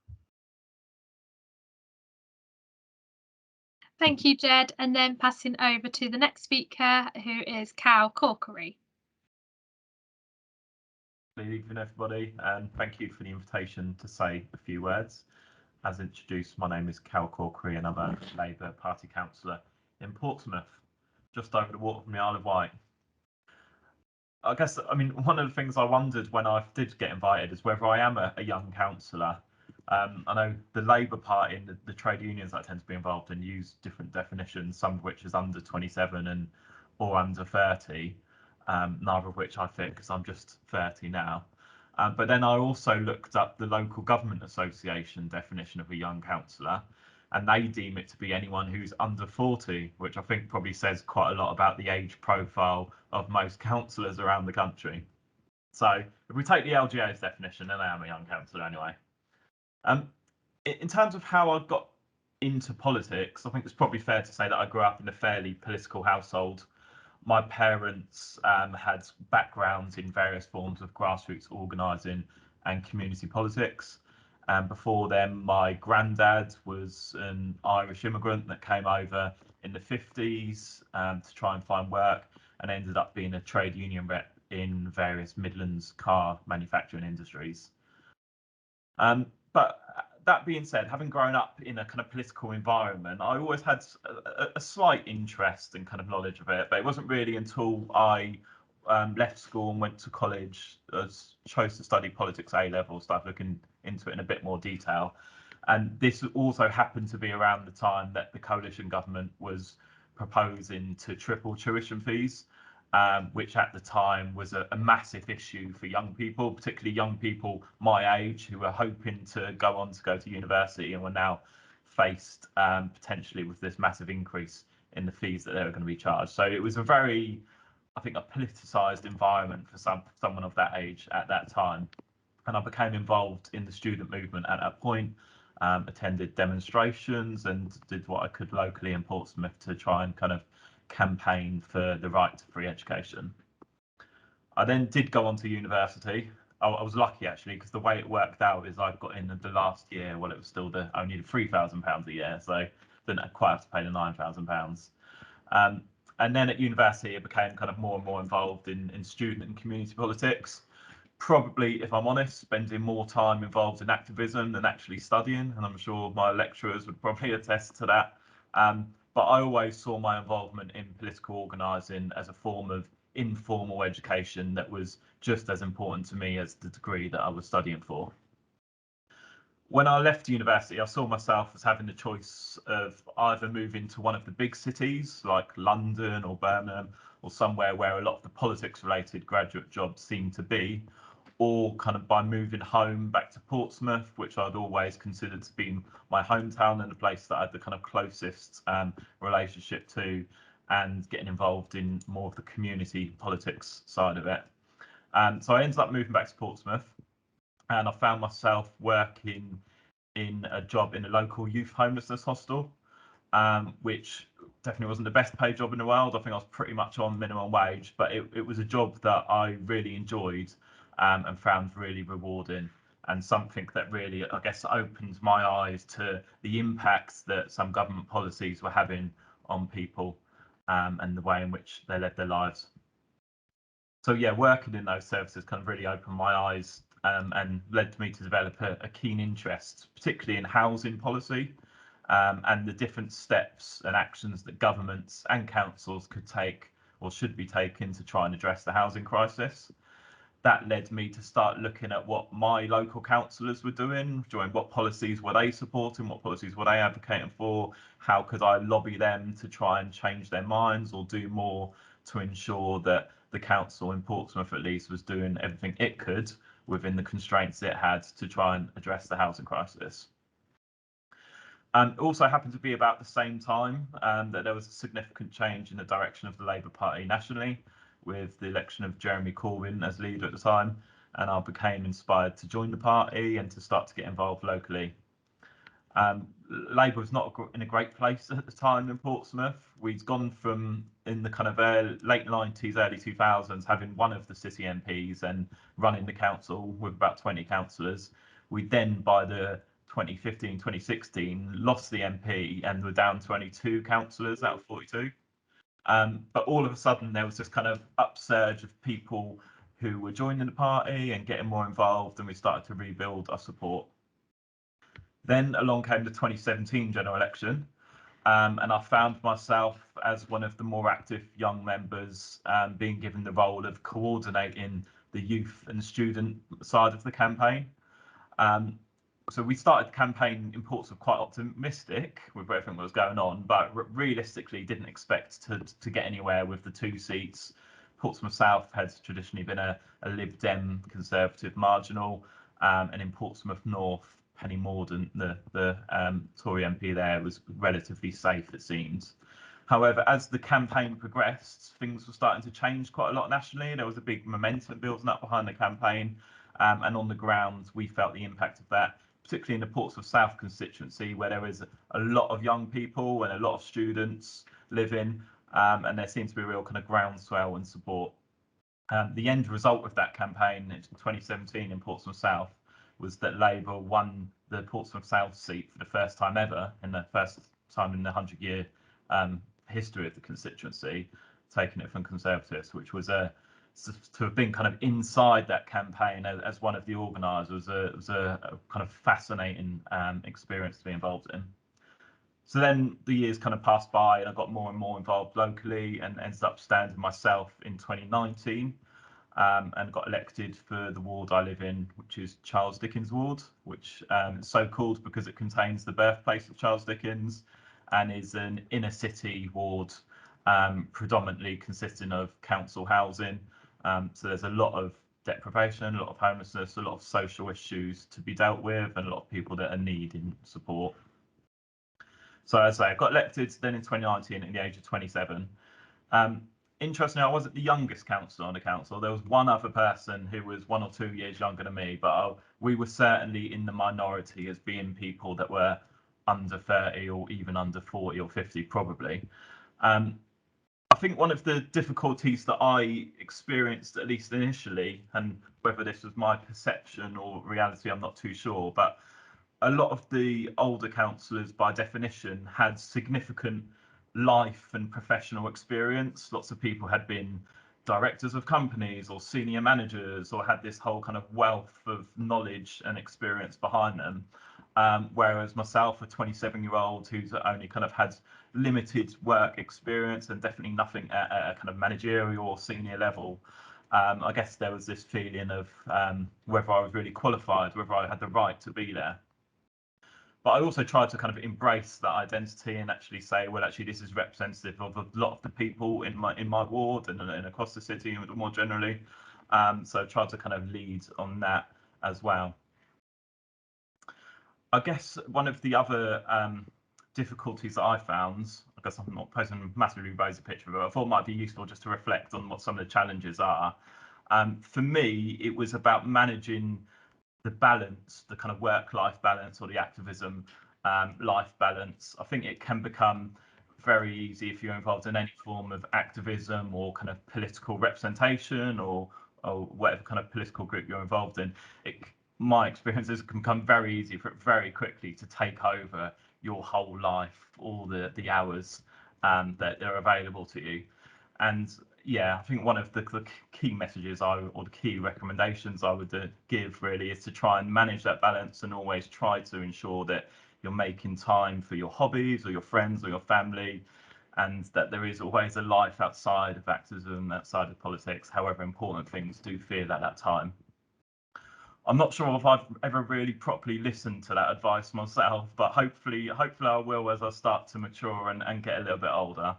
Speaker 1: Thank you, Jed. And then passing over to the next speaker, who is Cal Corkery.
Speaker 8: Good evening, everybody, and thank you for the invitation to say a few words. As introduced, my name is Cal Corkery, and I'm a Labour Party councillor in Portsmouth, just over the water from the Isle of Wight. I guess, I mean, one of the things I wondered when I did get invited is whether I am a young councillor. I know the Labour Party and the trade unions that I tend to be involved in use different definitions, some of which is under 27 or under 30, neither of which I fit because I'm just 30 now. But then I also looked up the Local Government Association definition of a young councillor, and they deem it to be anyone who's under 40, which I think probably says quite a lot about the age profile of most councillors around the country. So if we take the LGA's definition, then I am a young councillor anyway. In terms of how I got into politics, I think it's probably fair to say that I grew up in a fairly political household. My parents had backgrounds in various forms of grassroots organising and community politics. Before them, my granddad was an Irish immigrant that came over in the 50s to try and find work, and ended up being a trade union rep in various Midlands car manufacturing industries. But that being said, having grown up in a kind of political environment, I always had a slight interest and kind of knowledge of it, but it wasn't really until I left school and went to college, chose to study politics A-level, started looking into it in a bit more detail. And this also happened to be around the time that the coalition government was proposing to triple tuition fees, which at the time was a massive issue for young people, particularly young people my age who were hoping to go to university and were now faced potentially with this massive increase in the fees that they were going to be charged. So it was a very, I think, a politicised environment for someone of that age at that time. And I became involved in the student movement at that point, attended demonstrations and did what I could locally in Portsmouth to try and kind of campaign for the right to free education. I then did go on to university. I was lucky actually, because the way it worked out is I got in the last year, well, it was still only £3,000 a year, so didn't quite have to pay the £9,000. And then at university, I became kind of more and more involved in student and community politics. Probably, if I'm honest, spending more time involved in activism than actually studying, and I'm sure my lecturers would probably attest to that. But I always saw my involvement in political organising as a form of informal education that was just as important to me as the degree that I was studying for. When I left university, I saw myself as having the choice of either moving to one of the big cities like London or Birmingham, or somewhere where a lot of the politics related graduate jobs seem to be, or kind of by moving home back to Portsmouth, which I'd always considered to be my hometown and the place that I had the kind of closest relationship to, and getting involved in more of the community politics side of it. So I ended up moving back to Portsmouth, and I found myself working in a job in a local youth homelessness hostel, which definitely wasn't the best paid job in the world. I think I was pretty much on minimum wage, but it was a job that I really enjoyed and found really rewarding, and something that really, I guess, opened my eyes to the impacts that some government policies were having on people and the way in which they led their lives. So yeah, working in those services kind of really opened my eyes and led me to develop a keen interest, particularly in housing policy and the different steps and actions that governments and councils could take or should be taken to try and address the housing crisis. That led me to start looking at what my local councillors were doing, what policies were they supporting, what policies were they advocating for, how could I lobby them to try and change their minds or do more to ensure that the council in Portsmouth at least was doing everything it could within the constraints it had to try and address the housing crisis. It also happened to be about the same time that there was a significant change in the direction of the Labour Party nationally, with the election of Jeremy Corbyn as leader at the time, and I became inspired to join the party and to start to get involved locally. Labour was not in a great place at the time in Portsmouth. We'd gone from, in the kind of late 90s, early 2000s, having one of the city MPs and running the council with about 20 councillors. We then, by the 2015, 2016, lost the MP and were down to only 2 councillors out of 42. But all of a sudden, there was this kind of upsurge of people who were joining the party and getting more involved, and we started to rebuild our support. Then along came the 2017 general election, and I found myself as one of the more active young members being given the role of coordinating the youth and student side of the campaign. So we started the campaign in Portsmouth quite optimistic with everything that was going on, but realistically didn't expect to get anywhere with the 2 seats. Portsmouth South has traditionally been a Lib Dem Conservative marginal, and in Portsmouth North, Penny Mordaunt, the Tory MP there, was relatively safe, it seems. However, as the campaign progressed, things were starting to change quite a lot nationally. There was a big momentum building up behind the campaign, and on the ground, we felt the impact of that, particularly in the Portsmouth South constituency, where there is a lot of young people and a lot of students living, and there seems to be a real kind of groundswell and support. The end result of that campaign in 2017 in Portsmouth South was that Labour won the Portsmouth South seat for the first time ever, in the first time in the 100-year history of the constituency, taking it from Conservatives, which was to have been kind of inside that campaign as one of the organisers was a kind of fascinating experience to be involved in. So then the years kind of passed by and I got more and more involved locally and ended up standing myself in 2019 and got elected for the ward I live in, which is Charles Dickens Ward, which is so called because it contains the birthplace of Charles Dickens and is an inner city ward, predominantly consisting of council housing. So there's a lot of deprivation, a lot of homelessness, a lot of social issues to be dealt with, and a lot of people that are needing support. So as I say, I got elected then in 2019 at the age of 27. Interestingly, I wasn't the youngest councillor on the council. There was one other person who was 1 or 2 years younger than me, but we were certainly in the minority as being people that were under 30 or even under 40 or 50 probably. I think one of the difficulties that I experienced, at least initially, and whether this was my perception or reality, I'm not too sure, but a lot of the older councillors, by definition, had significant life and professional experience. Lots of people had been directors of companies or senior managers or had this whole kind of wealth of knowledge and experience behind them. Whereas myself, a 27-year-old who's only kind of had limited work experience and definitely nothing at a kind of managerial or senior level, I guess there was this feeling of whether I was really qualified, whether I had the right to be there. But I also tried to kind of embrace that identity and actually say, well, actually, this is representative of a lot of the people in my ward and across the city and more generally. So I tried to kind of lead on that as well. I guess one of the other difficulties that I found, I guess I'm not posing to massively raise a picture of it, I thought it might be useful just to reflect on what some of the challenges are. For me, it was about managing the balance, the kind of work-life balance or the activism life balance. I think it can become very easy if you're involved in any form of activism or kind of political representation or whatever kind of political group you're involved in. My experiences can become very easy for it very quickly to take over your whole life, all the hours that are available to you. And yeah, I think one of the key messages or the key recommendations I would give really is to try and manage that balance and always try to ensure that you're making time for your hobbies or your friends or your family, and that there is always a life outside of activism, outside of politics, however important things do feel at that time. I'm not sure if I've ever really properly listened to that advice myself, but hopefully I will as I start to mature and get a little bit older.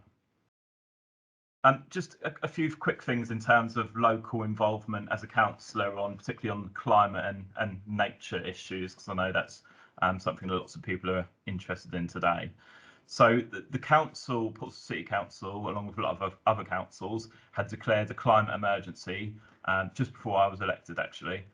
Speaker 8: Just a few quick things in terms of local involvement as a councillor, particularly on climate and nature issues, because I know that's something that lots of people are interested in today. So the council, Portsmouth City Council, along with a lot of other councils, had declared a climate emergency just before I was elected, actually.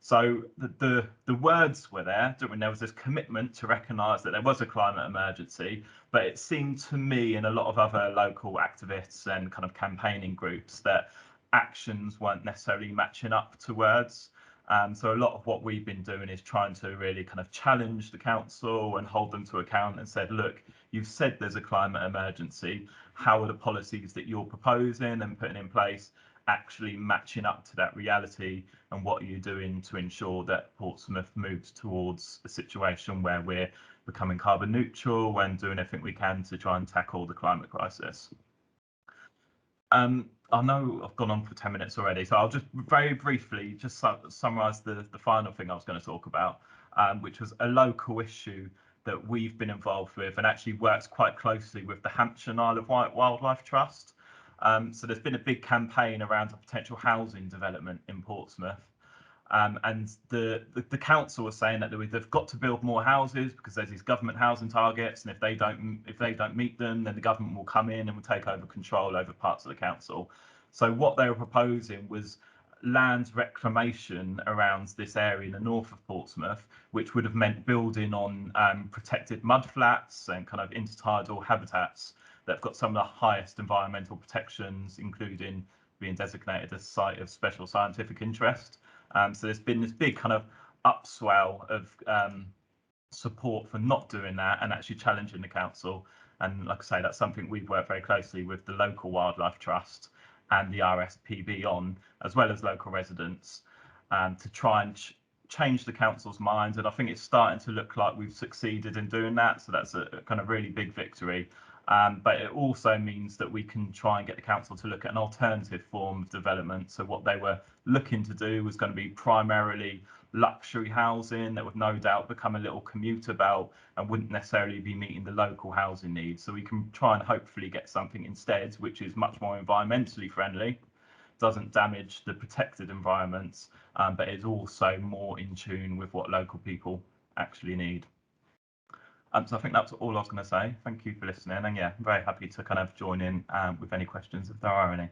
Speaker 8: So the words were there. There was this commitment to recognise that there was a climate emergency, but it seemed to me and a lot of other local activists and kind of campaigning groups that actions weren't necessarily matching up to words. So a lot of what we've been doing is trying to really kind of challenge the council and hold them to account and said, look, you've said there's a climate emergency. How are the policies that you're proposing and putting in place actually matching up to that reality, and what are you doing to ensure that Portsmouth moves towards a situation where we're becoming carbon neutral and doing everything we can to try and tackle the climate crisis. I know I've gone on for 10 minutes already, so I'll just very briefly just summarise the final thing I was going to talk about, which was a local issue that we've been involved with and actually works quite closely with the Hampshire and Isle of Wight Wildlife Trust. So there's been a big campaign around a potential housing development in Portsmouth. And the council was saying that they've got to build more houses because there's these government housing targets, and if they don't meet them, then the government will come in and will take over control over parts of the council. So what they were proposing was land reclamation around this area in the north of Portsmouth, which would have meant building on protected mudflats and kind of intertidal habitats that have got some of the highest environmental protections, including being designated as a site of special scientific interest. So there's been this big kind of upswell of support for not doing that and actually challenging the council. And like I say, that's something we've worked very closely with the local Wildlife Trust and the RSPB on, as well as local residents, to try and changed the council's minds, and I think it's starting to look like we've succeeded in doing that. So that's a kind of really big victory. But it also means that we can try and get the council to look at an alternative form of development. So what they were looking to do was going to be primarily luxury housing that would no doubt become a little commuter belt and wouldn't necessarily be meeting the local housing needs. So we can try and hopefully get something instead, which is much more environmentally friendly, doesn't damage the protected environments, but is also more in tune with what local people actually need. So I think that's all I was going to say. Thank you for listening, and yeah, I'm very happy to kind of join in with any questions if there are any.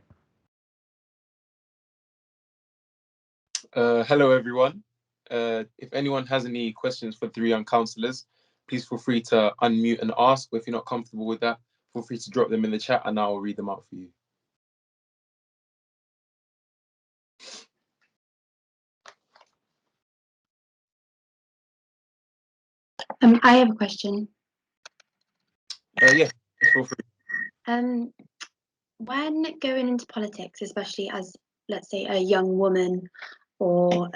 Speaker 9: Hello everyone. If anyone has any questions for the 3 young councillors, please feel free to unmute and ask. Or if you're not comfortable with that, feel free to drop them in the chat and I'll read them out for you.
Speaker 10: I have a question.
Speaker 9: Yeah, feel free.
Speaker 10: When going into politics, especially as, let's say, a young woman or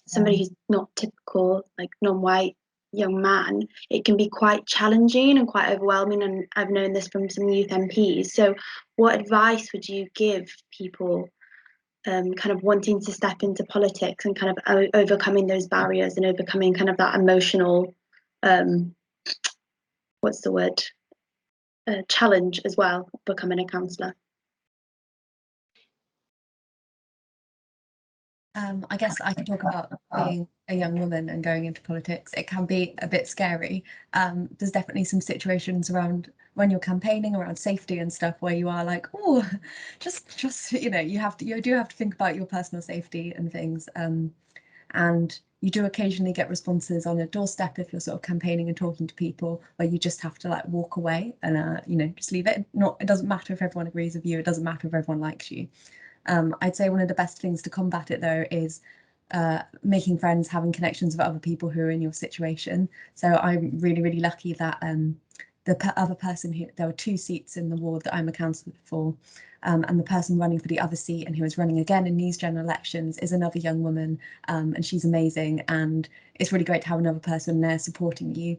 Speaker 10: somebody who's not typical, like non-white young man, it can be quite challenging and quite overwhelming, and I've known this from some youth MPs. So what advice would you give people kind of wanting to step into politics and kind of overcoming those barriers and overcoming kind of that emotional, what's the word, challenge as well, becoming a councillor?
Speaker 6: I guess I could talk about being a young woman and going into politics. It can be a bit scary. There's definitely some situations around when you're campaigning around safety and stuff where you are like, oh, just you know, you do have to think about your personal safety and things. And you do occasionally get responses on a doorstep if you're sort of campaigning and talking to people where you just have to like walk away and you know, just leave it. It doesn't matter if everyone agrees with you. It doesn't matter if everyone likes you. I'd say one of the best things to combat it though is making friends, having connections with other people who are in your situation. So I'm really, really lucky that the other person who, there were 2 seats in the ward that I'm a councillor for, and the person running for the other seat and who is running again in these general elections is another young woman, and she's amazing, and it's really great to have another person there supporting you.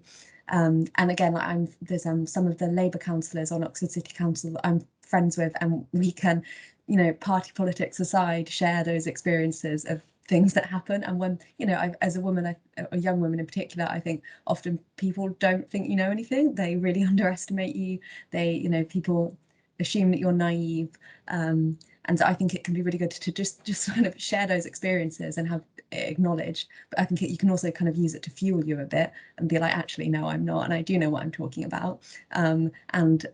Speaker 6: And again, like there's some of the Labour councillors on Oxford City Council that I'm friends with, and we can, you know, party politics aside, share those experiences of things that happen. And when, you know, as a woman, a young woman in particular, I think often people don't think you know anything. They really underestimate you. They, you know, people assume that you're naive. And so I think it can be really good to just kind of share those experiences and have it acknowledged. But I think you can also kind of use it to fuel you a bit and be like, actually, no, I'm not, and I do know what I'm talking about. And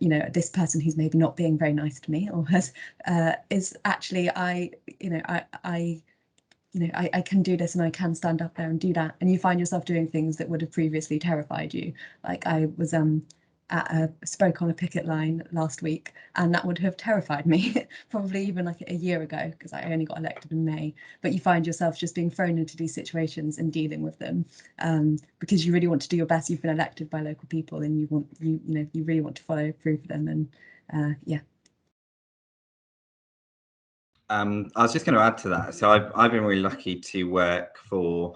Speaker 6: you know, this person who's maybe not being very nice to me or has is actually I can do this and I can stand up there and do that. And you find yourself doing things that would have previously terrified you. Like I was spoke on a picket line last week, and that would have terrified me probably even like a year ago, because I only got elected in May. But you find yourself just being thrown into these situations and dealing with them because you really want to do your best. You've been elected by local people, and you really want to follow through for them. And yeah.
Speaker 7: I was just going to add to that. So I've been really lucky to work for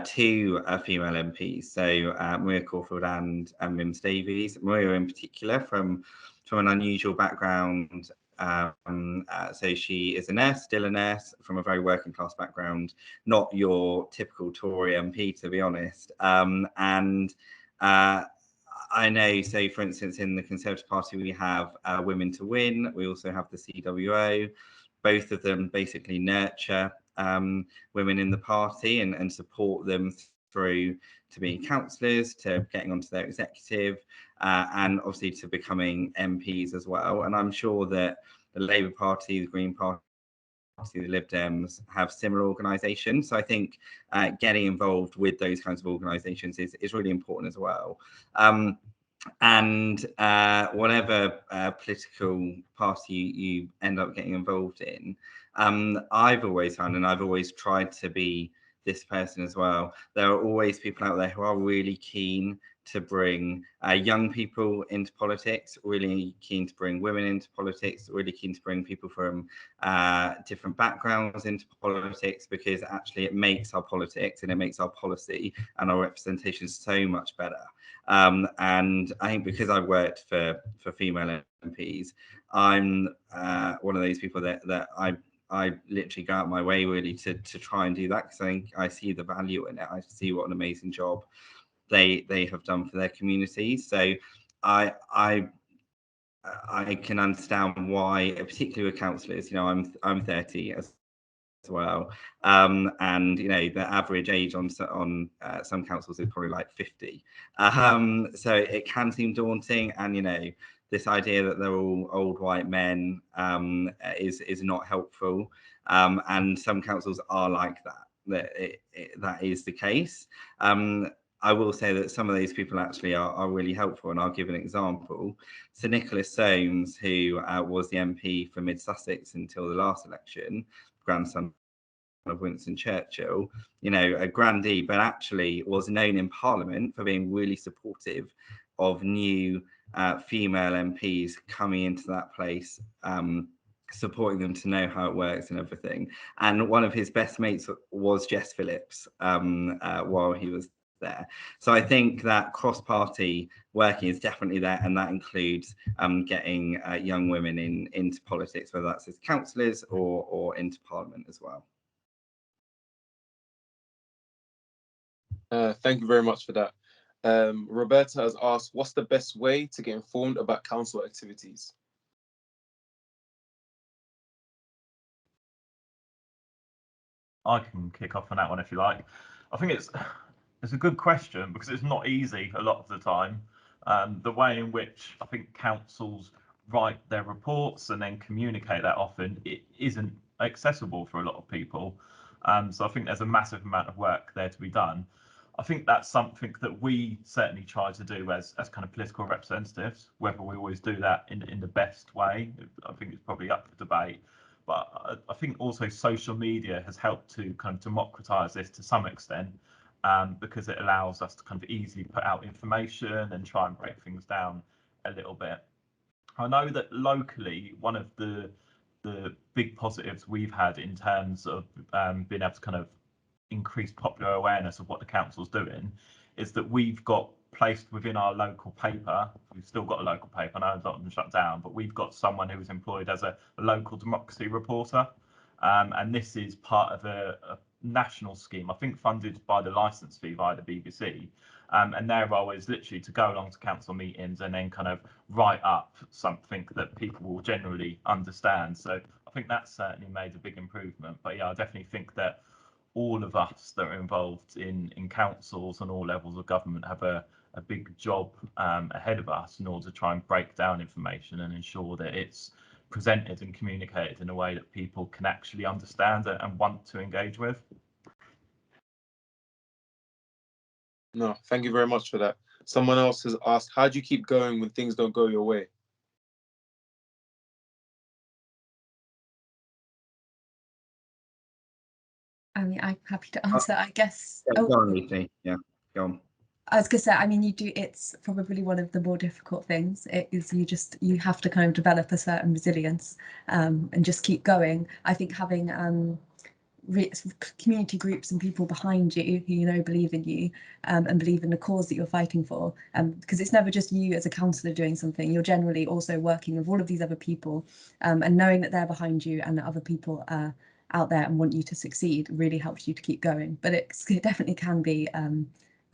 Speaker 7: 2 female MPs. So Maria Caulfield and Mims Davies. Maria in particular from an unusual background. So she is a nurse, still a nurse, from a very working class background, not your typical Tory MP, to be honest. I know, so for instance, in the Conservative Party, we have Women to Win. We also have the CWO. Both of them basically nurture women in the party and support them through to being councillors, to getting onto their executive, and obviously to becoming MPs as well. And I'm sure that the Labour Party, the Green Party, the Lib Dems have similar organisations. So I think getting involved with those kinds of organisations is really important as well. And whatever political party you end up getting involved in, I've always found, and I've always tried to be this person as well. There are always people out there who are really keen to bring young people into politics, really keen to bring women into politics, really keen to bring people from different backgrounds into politics, because actually it makes our politics and it makes our policy and our representation so much better. And I think because I've worked for female MPs, I'm one of those people that I literally go out my way really to try and do that, because I think I see the value in it. I see what an amazing job they have done for their communities. So I can understand why, particularly with councillors, you know, I'm 30 as well, and you know, the average age on some councils is probably like 50. So it can seem daunting, and you know, this idea that they're all old white men is not helpful, and some councils are like that. That is the case. I will say that some of these people actually are really helpful, and I'll give an example. So Nicholas Soames, who was the MP for Mid Sussex until the last election, grandson of Winston Churchill, you know, a grandee, but actually was known in Parliament for being really supportive of new female MPs coming into that place, supporting them to know how it works and everything. And one of his best mates was Jess Phillips while he was there. So I think that cross-party working is definitely there, and that includes getting young women into politics, whether that's as councillors or into Parliament as well.
Speaker 9: Thank you very much for that. Roberta has asked, what's the best way to get informed about council activities?
Speaker 8: I can kick off on that one if you like. I think it's a good question, because it's not easy a lot of the time. The way in which I think councils write their reports and then communicate that often, it isn't accessible for a lot of people. So I think there's a massive amount of work there to be done. I think that's something that we certainly try to do as kind of political representatives. Whether we always do that in the best way, I think it's probably up for debate. But I think also social media has helped to kind of democratize this to some extent, because it allows us to kind of easily put out information and try and break things down a little bit. I know that locally, one of the big positives we've had in terms of being able to kind of increase popular awareness of what the council's doing is that we've got placed within our local paper. We've still got a local paper. I know a lot of them shut down, but we've got someone who is employed as a local democracy reporter. And this is part of a national scheme, I think funded by the licence fee via the BBC. And their role is literally to go along to council meetings and then kind of write up something that people will generally understand. So I think that's certainly made a big improvement. But yeah, I definitely think that all of us that are involved in councils and all levels of government have a big job ahead of us in order to try and break down information and ensure that it's presented and communicated in a way that people can actually understand it and want to engage with.
Speaker 9: No, thank you very much for that. Someone else has asked, how do you keep going when things don't go your way?
Speaker 6: I mean, I'm happy to answer, I guess.
Speaker 7: Yeah, go on, Lucy. Yeah, go on.
Speaker 6: I was gonna say, I mean, it's probably one of the more difficult things. It is you have to kind of develop a certain resilience and just keep going. I think having community groups and people behind you who you know believe in you and believe in the cause that you're fighting for, because it's never just you as a councillor doing something. You're generally also working with all of these other people, and knowing that they're behind you and that other people are out there and want you to succeed really helps you to keep going. But it definitely can be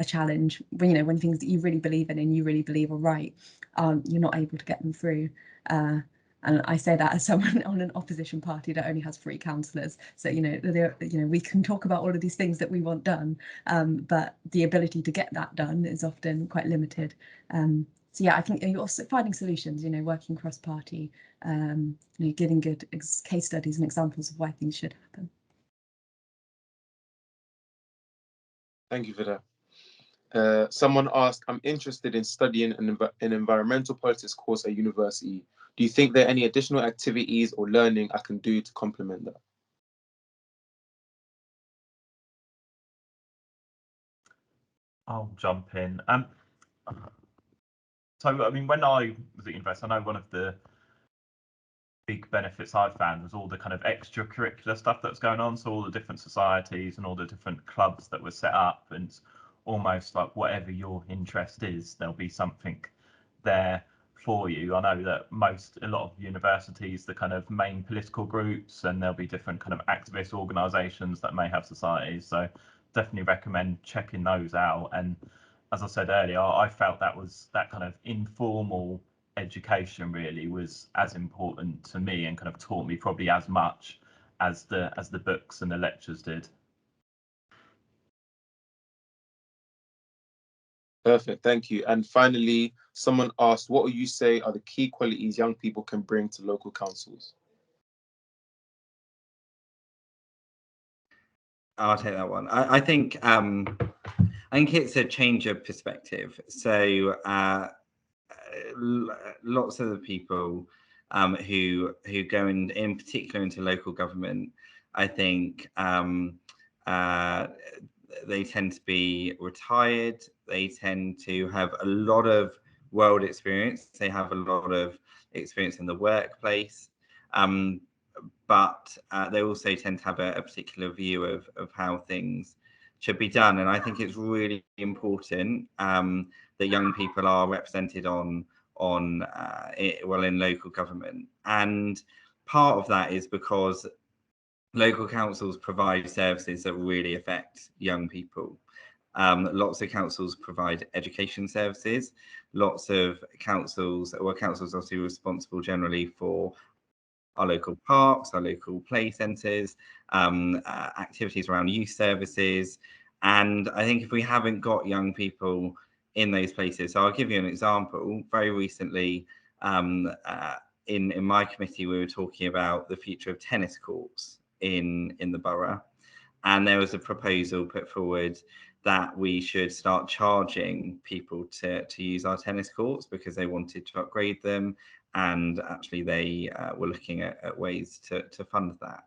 Speaker 6: a challenge when, you know, when things that you really believe in and you really believe are right, you're not able to get them through. And I say that as someone on an opposition party that only has 3 councillors. So, you know, we can talk about all of these things that we want done, but the ability to get that done is often quite limited. So yeah, I think you're also finding solutions, you know, working cross-party, you know, giving good case studies and examples of why things should happen.
Speaker 9: Thank you for that. Someone asked, I'm interested in studying an environmental politics course at university. Do you think there are any additional activities or learning I can do to complement that?
Speaker 8: I'll jump in. So, I mean, when I was at university, I know one of the big benefits I found was all the kind of extracurricular stuff that's going on. So all the different societies and all the different clubs that were set up, and almost like whatever your interest is, there'll be something there for you. I know that a lot of universities, the kind of main political groups, and there'll be different kind of activist organisations that may have societies. So definitely recommend checking those out. And as I said earlier, I felt that kind of informal education really was as important to me and kind of taught me probably as much as the books and the lectures did.
Speaker 9: Perfect, thank you. And finally, someone asked, what would you say are the key qualities young people can bring to local councils?
Speaker 7: I'll take that one. I think it's a change of perspective. So lots of the people who go in particular into local government, I think they tend to be retired. They tend to have a lot of world experience. They have a lot of experience in the workplace. But they also tend to have a particular view of how things should be done. And I think it's really important that young people are represented in local government. And part of that is because local councils provide services that really affect young people. Lots of councils provide education services. Lots of councils obviously responsible generally for our local parks, our local play centres, activities around youth services. And I think if we haven't got young people in those places, so I'll give you an example. Very recently, in my committee, we were talking about the future of tennis courts in the borough. And there was a proposal put forward that we should start charging people to use our tennis courts because they wanted to upgrade them. And actually they were looking at ways to fund that.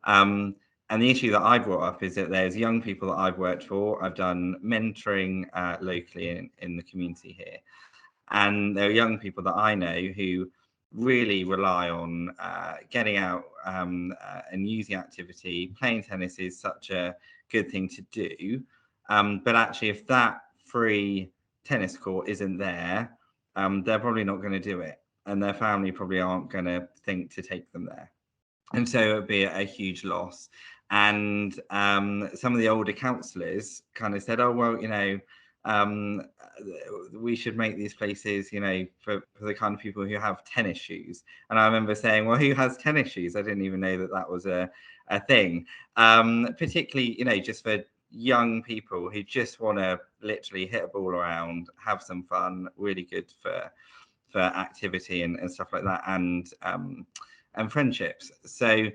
Speaker 7: And the issue that I brought up is that there's young people that I've worked for. I've done mentoring locally in the community here. And there are young people that I know who really rely on getting out and using activity. Playing tennis is such a good thing to do. But actually, if that free tennis court isn't there, they're probably not going to do it. And their family probably aren't going to think to take them there. And so it would be a huge loss. And some of the older councillors kind of said, oh, well, we should make these places, for the kind of people who have tennis shoes. And I remember saying, well, who has tennis shoes? I didn't even know that was a thing. Particularly, just for young people who just want to literally hit a ball around, have some fun, really good for activity and stuff like that, and friendships. So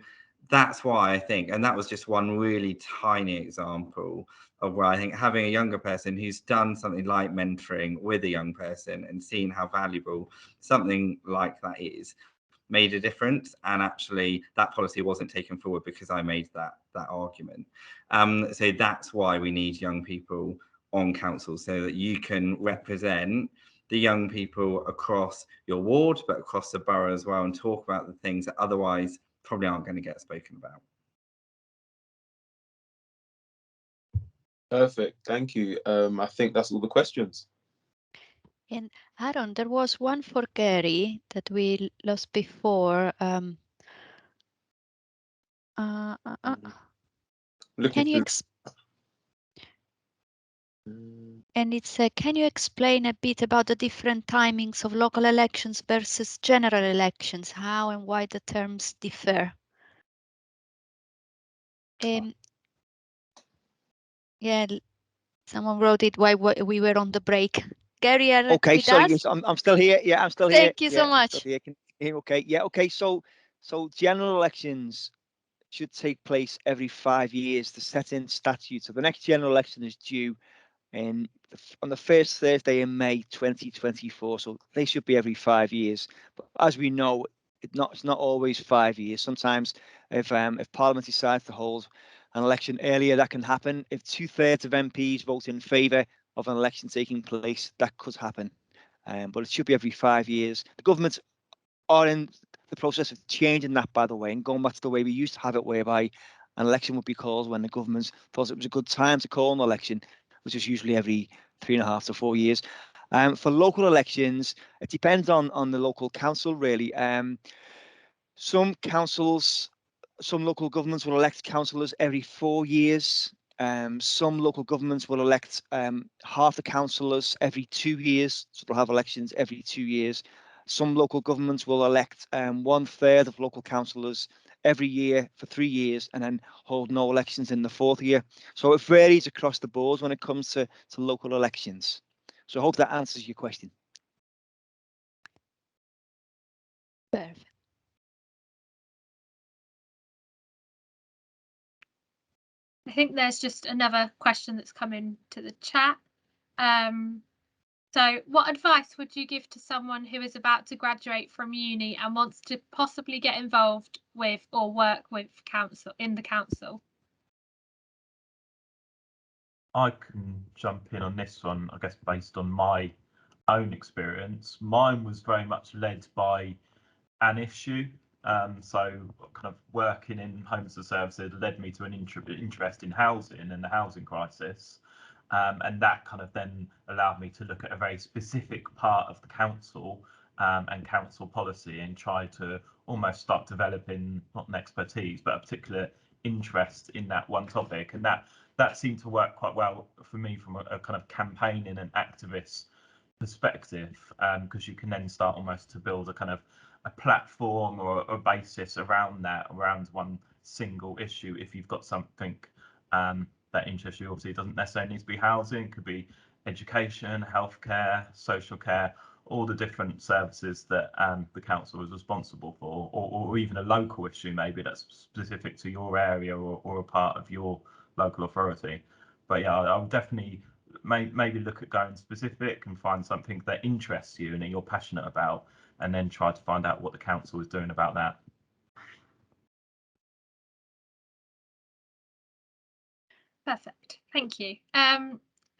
Speaker 7: that's why I think, and that was just one really tiny example of where I think having a younger person who's done something like mentoring with a young person and seen how valuable something like that is made a difference. And actually that policy wasn't taken forward because I made that argument. So that's why we need young people on council, so that you can represent the young people across your ward, but across the borough as well, and talk about the things that otherwise probably aren't going to get spoken about.
Speaker 9: Perfect, thank you. I think that's all the questions.
Speaker 2: And Aaron, there was one for Gary that we lost before. Can you and it's can you explain a bit about the different timings of local elections versus general elections? How and why the terms differ? Yeah, someone wrote it while we were on the break. Gary,
Speaker 3: okay, sorry, yes, I'm still here. Yeah, I'm still here.
Speaker 2: Thank you so much.
Speaker 3: Okay, yeah, okay. So general elections should take place every 5 years to set in statute. So the next general election is due on the first Thursday in May 2024. So they should be every 5 years. But as we know, it's not always 5 years. Sometimes if Parliament decides to hold an election earlier, that can happen. If 2/3 of MPs vote in favour of an election taking place, that could happen. But it should be every 5 years. The government are in the process of changing that, by the way, and going back to the way we used to have it, whereby an election would be called when the government thought it was a good time to call an election, which is usually every 3.5 to 4 years. For local elections, it depends on the local council, really. Some councils, some local governments will elect councillors every 4 years. Some local governments will elect half the councillors every 2 years, so they'll have elections every 2 years. Some local governments will elect 1/3 of local councillors every year for 3 years and then hold no elections in the 4th year. So it varies across the board when it comes to local elections. So I hope that answers your question.
Speaker 2: Perfect.
Speaker 1: I think there's just another question that's come into the chat. So what advice would you give to someone who is about to graduate from uni and wants to possibly get involved with or work with council in the council?
Speaker 8: I can jump in on this one, I guess, based on my own experience. Mine was very much led by an issue. So kind of working in homeless services led me to an interest in housing and the housing crisis. And that kind of then allowed me to look at a very specific part of the council and council policy and try to almost start developing not an expertise, but a particular interest in that one topic. And that seemed to work quite well for me from a kind of campaigning and activist perspective, because you can then start almost to build a kind of a platform or a basis around one single issue. If you've got something that interests you, obviously it doesn't necessarily need to be housing, it could be education, healthcare, social care, all the different services that the council is responsible for, or even a local issue maybe that's specific to your area or a part of your local authority. But yeah, I would definitely maybe look at going specific and find something that interests you and that you're passionate about, and then try to find out what the council is doing about that.
Speaker 1: Perfect, thank you.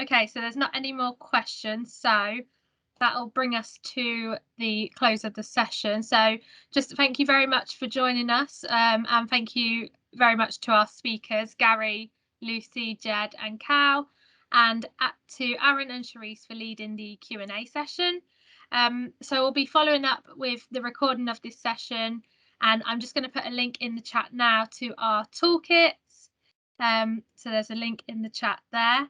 Speaker 1: Okay, so there's not any more questions, so that'll bring us to the close of the session. So just thank you very much for joining us, and thank you very much to our speakers, Gary, Lucy, Jed and Cal, and to Aaron and Sharice for leading the Q&A session. So we'll be following up with the recording of this session, and I'm just going to put a link in the chat now to our toolkits. So there's a link in the chat there.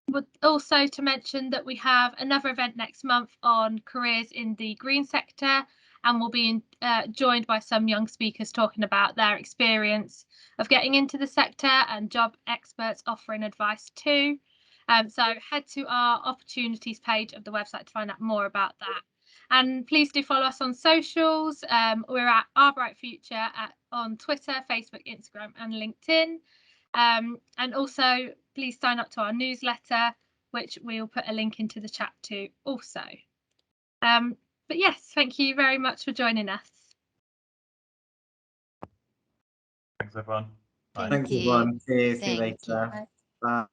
Speaker 1: Would also to mention that we have another event next month on careers in the green sector, and we'll be joined by some young speakers talking about their experience of getting into the sector and job experts offering advice too. So head to our opportunities page of the website to find out more about that. And please do follow us on socials. We're at Our Bright Future on Twitter, Facebook, Instagram and LinkedIn. And also please sign up to our newsletter, which we'll put a link into the chat to also. But yes, thank you very much for joining us.
Speaker 8: Thanks everyone. Bye.
Speaker 7: Thanks everyone. See you later.
Speaker 6: Bye.
Speaker 7: Bye.